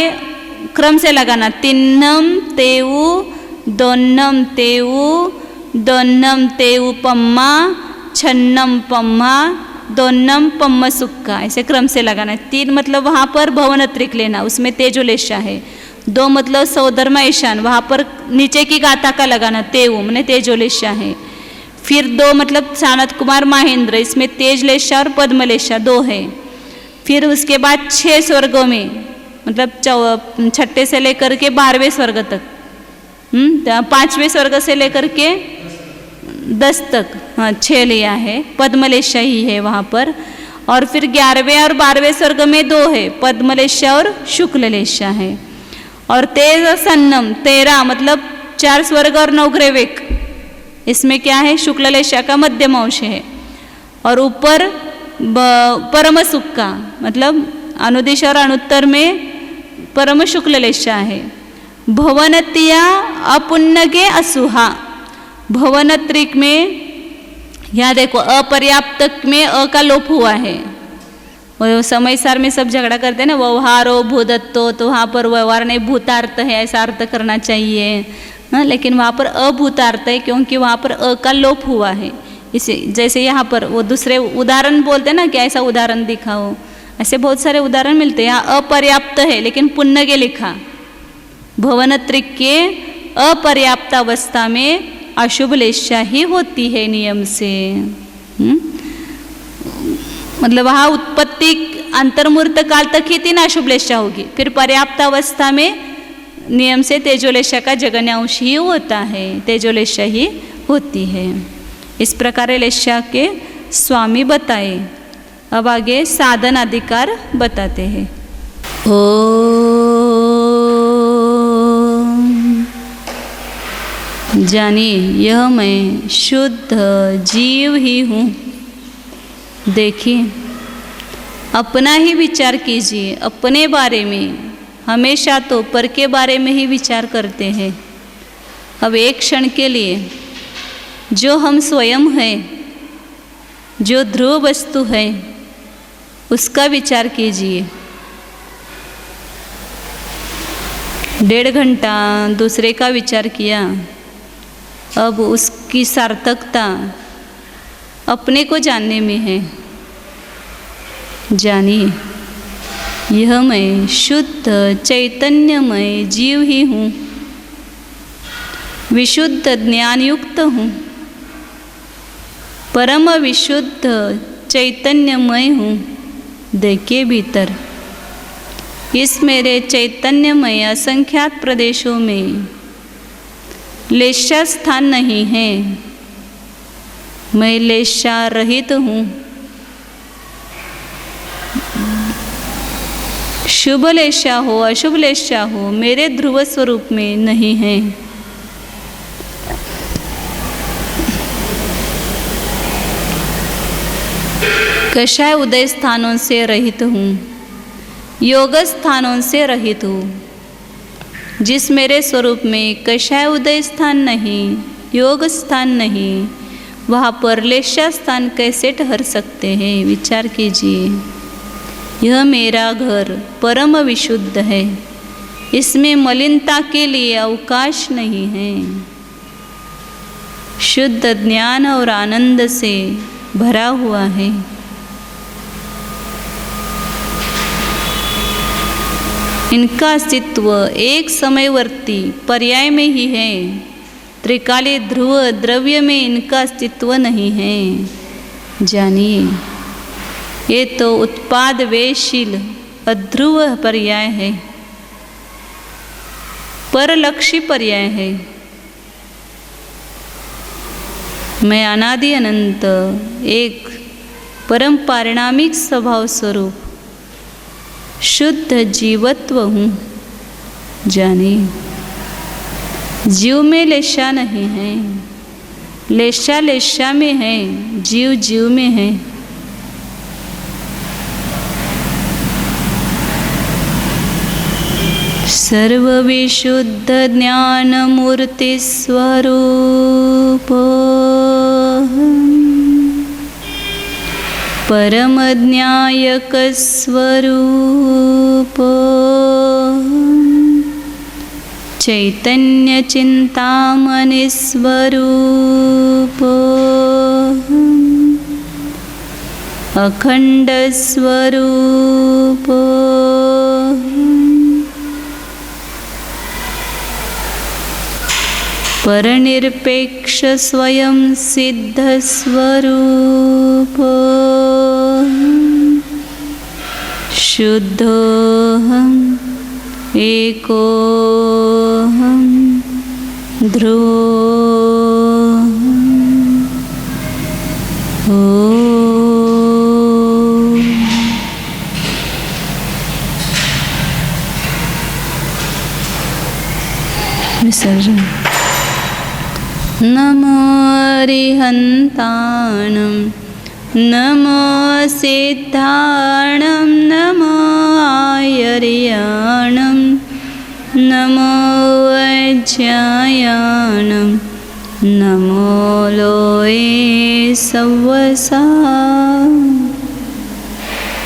क्रम से लगाना, तिन्नम तेऊ, दोन्नम तेऊ, दोन्नम तेऊ पम्मा, छन्नम पम्मा, दोन्नम पम्म सुक्का, ऐसे क्रम से लगाना है। 3 मतलब वहाँ पर भवनत्रिक लेना, उसमें तेजोलेशा है। 2 मतलब सौधर्मा ईशान, वहाँ पर नीचे की गाथा का लगाना, तेऊ मैंने तेजोलेशा है। फिर 2 मतलब सानत कुमार महेंद्र, इसमें तेजलेशा और पद्मलेशा 2 है। फिर उसके बाद 6 स्वर्गों में मतलब छठे से लेकर के 12वें स्वर्ग तक, 5वें स्वर्ग से लेकर के 10 तक, हाँ 6 लिया है, पद्मलेशा ही है वहाँ पर। और फिर 11वें और 12वें स्वर्ग में 2 है, पद्मलेशा और शुक्ललेशा है। और तेज और सन्नम 13 मतलब 4 स्वर्ग और 9 ग्रेवेक, इसमें क्या है, शुक्ललेशा का मध्यम अंश है। और ऊपर परम सुक्का मतलब अनुदिश और अनुत्तर में परम शुक्ललेशा है। भवनतिया अपुन्नगे असुहा, भवनत्रिक में यहाँ देखो अपर्याप्तक में अ का लोप हुआ है। वो समय सार में सब झगड़ा करते हैं ना, व्यवहारो भूदत्तो, तो वहाँ पर व्यवहार नहीं भूतार्थ है ऐसा अर्थ करना चाहिए, हाँ, लेकिन वहाँ पर अभूतार्थ है क्योंकि वहाँ पर अ का लोप हुआ है। इसे जैसे यहाँ पर वो दूसरे उदाहरण बोलते हैं ना कि ऐसा उदाहरण दिखाओ, ऐसे बहुत सारे उदाहरण मिलते हैं। यहाँ अपर्याप्त है लेकिन पुण्य लिखा। भवनत्रिक के अपर्याप्त अवस्था में अशुभ लेशा ही होती है नियम से। मतलब वहाँ उत्पत्ति अंतर्मूर्त काल तक ही 3 अशुभ लेशा होगी, फिर पर्याप्त अवस्था में नियम से तेजोलेशा का जगन्यांश ही होता है, तेजोलेशा ही होती है। इस प्रकार लेशा के स्वामी बताए। अब आगे साधन अधिकार बताते हैं। ओम जानिए यह मैं शुद्ध जीव ही हूँ। देखिए अपना ही विचार कीजिए, अपने बारे में। हमेशा तो पर के बारे में ही विचार करते हैं। अब एक क्षण के लिए जो हम स्वयं हैं, जो ध्रुव वस्तु है, उसका विचार कीजिए। 1.5 घंटा दूसरे का विचार किया, अब उसकी सार्थकता अपने को जानने में है। जानिए यह मैं शुद्ध चैतन्यमय जीव ही हूँ, विशुद्ध ज्ञान युक्त हूँ, परम विशुद्ध चैतन्यमय हूँ। देखिए भीतर इस मेरे चैतन्यमय असंख्यात प्रदेशों में लेशा स्थान नहीं है। मैं लेशा रहित हूँ। शुभ लेशा हो अशुभ लेशा हो मेरे ध्रुव स्वरूप में नहीं है। कषाय उदय स्थानों से रहित हूँ, योग स्थानों से रहित हूँ। जिस मेरे स्वरूप में कषाय उदय स्थान नहीं, योग स्थान नहीं, वहाँ पर लेशा स्थान कैसे ठहर सकते हैं? विचार कीजिए। यह मेरा घर परम विशुद्ध है, इसमें मलिनता के लिए अवकाश नहीं है। शुद्ध ज्ञान और आनंद से भरा हुआ है। इनका अस्तित्व एक समयवर्ती पर्याय में ही है। त्रिकाली ध्रुव द्रव्य में इनका अस्तित्व नहीं है। जानिए ये तो उत्पाद वेशील अध्रुव पर्याय है, परलक्षी पर्याय है। मैं अनादि अनंत एक परम पारिणामिक स्वभाव स्वरूप शुद्ध जीवत्व हूँ। जानिए जीव में लेशा नहीं है, लेशा लेशा में है, जीव जीव में है। सर्वविशुद्ध ज्ञान मूर्ति स्वरूप परम ज्ञायक स्वरूप चैतन्य चिंतामणि स्वरूप अखंड स्वरूप परनिरपेक्ष स्वयं सिद्ध स्वरूप शुद्धोहम एकोहम ध्रुवोहम ओम। विसर्जन। नमो अरिहन्ताणं नमो सिद्धाणं नमो आयर्याणं नमो वज्रायाणं नमो लोये सवसा।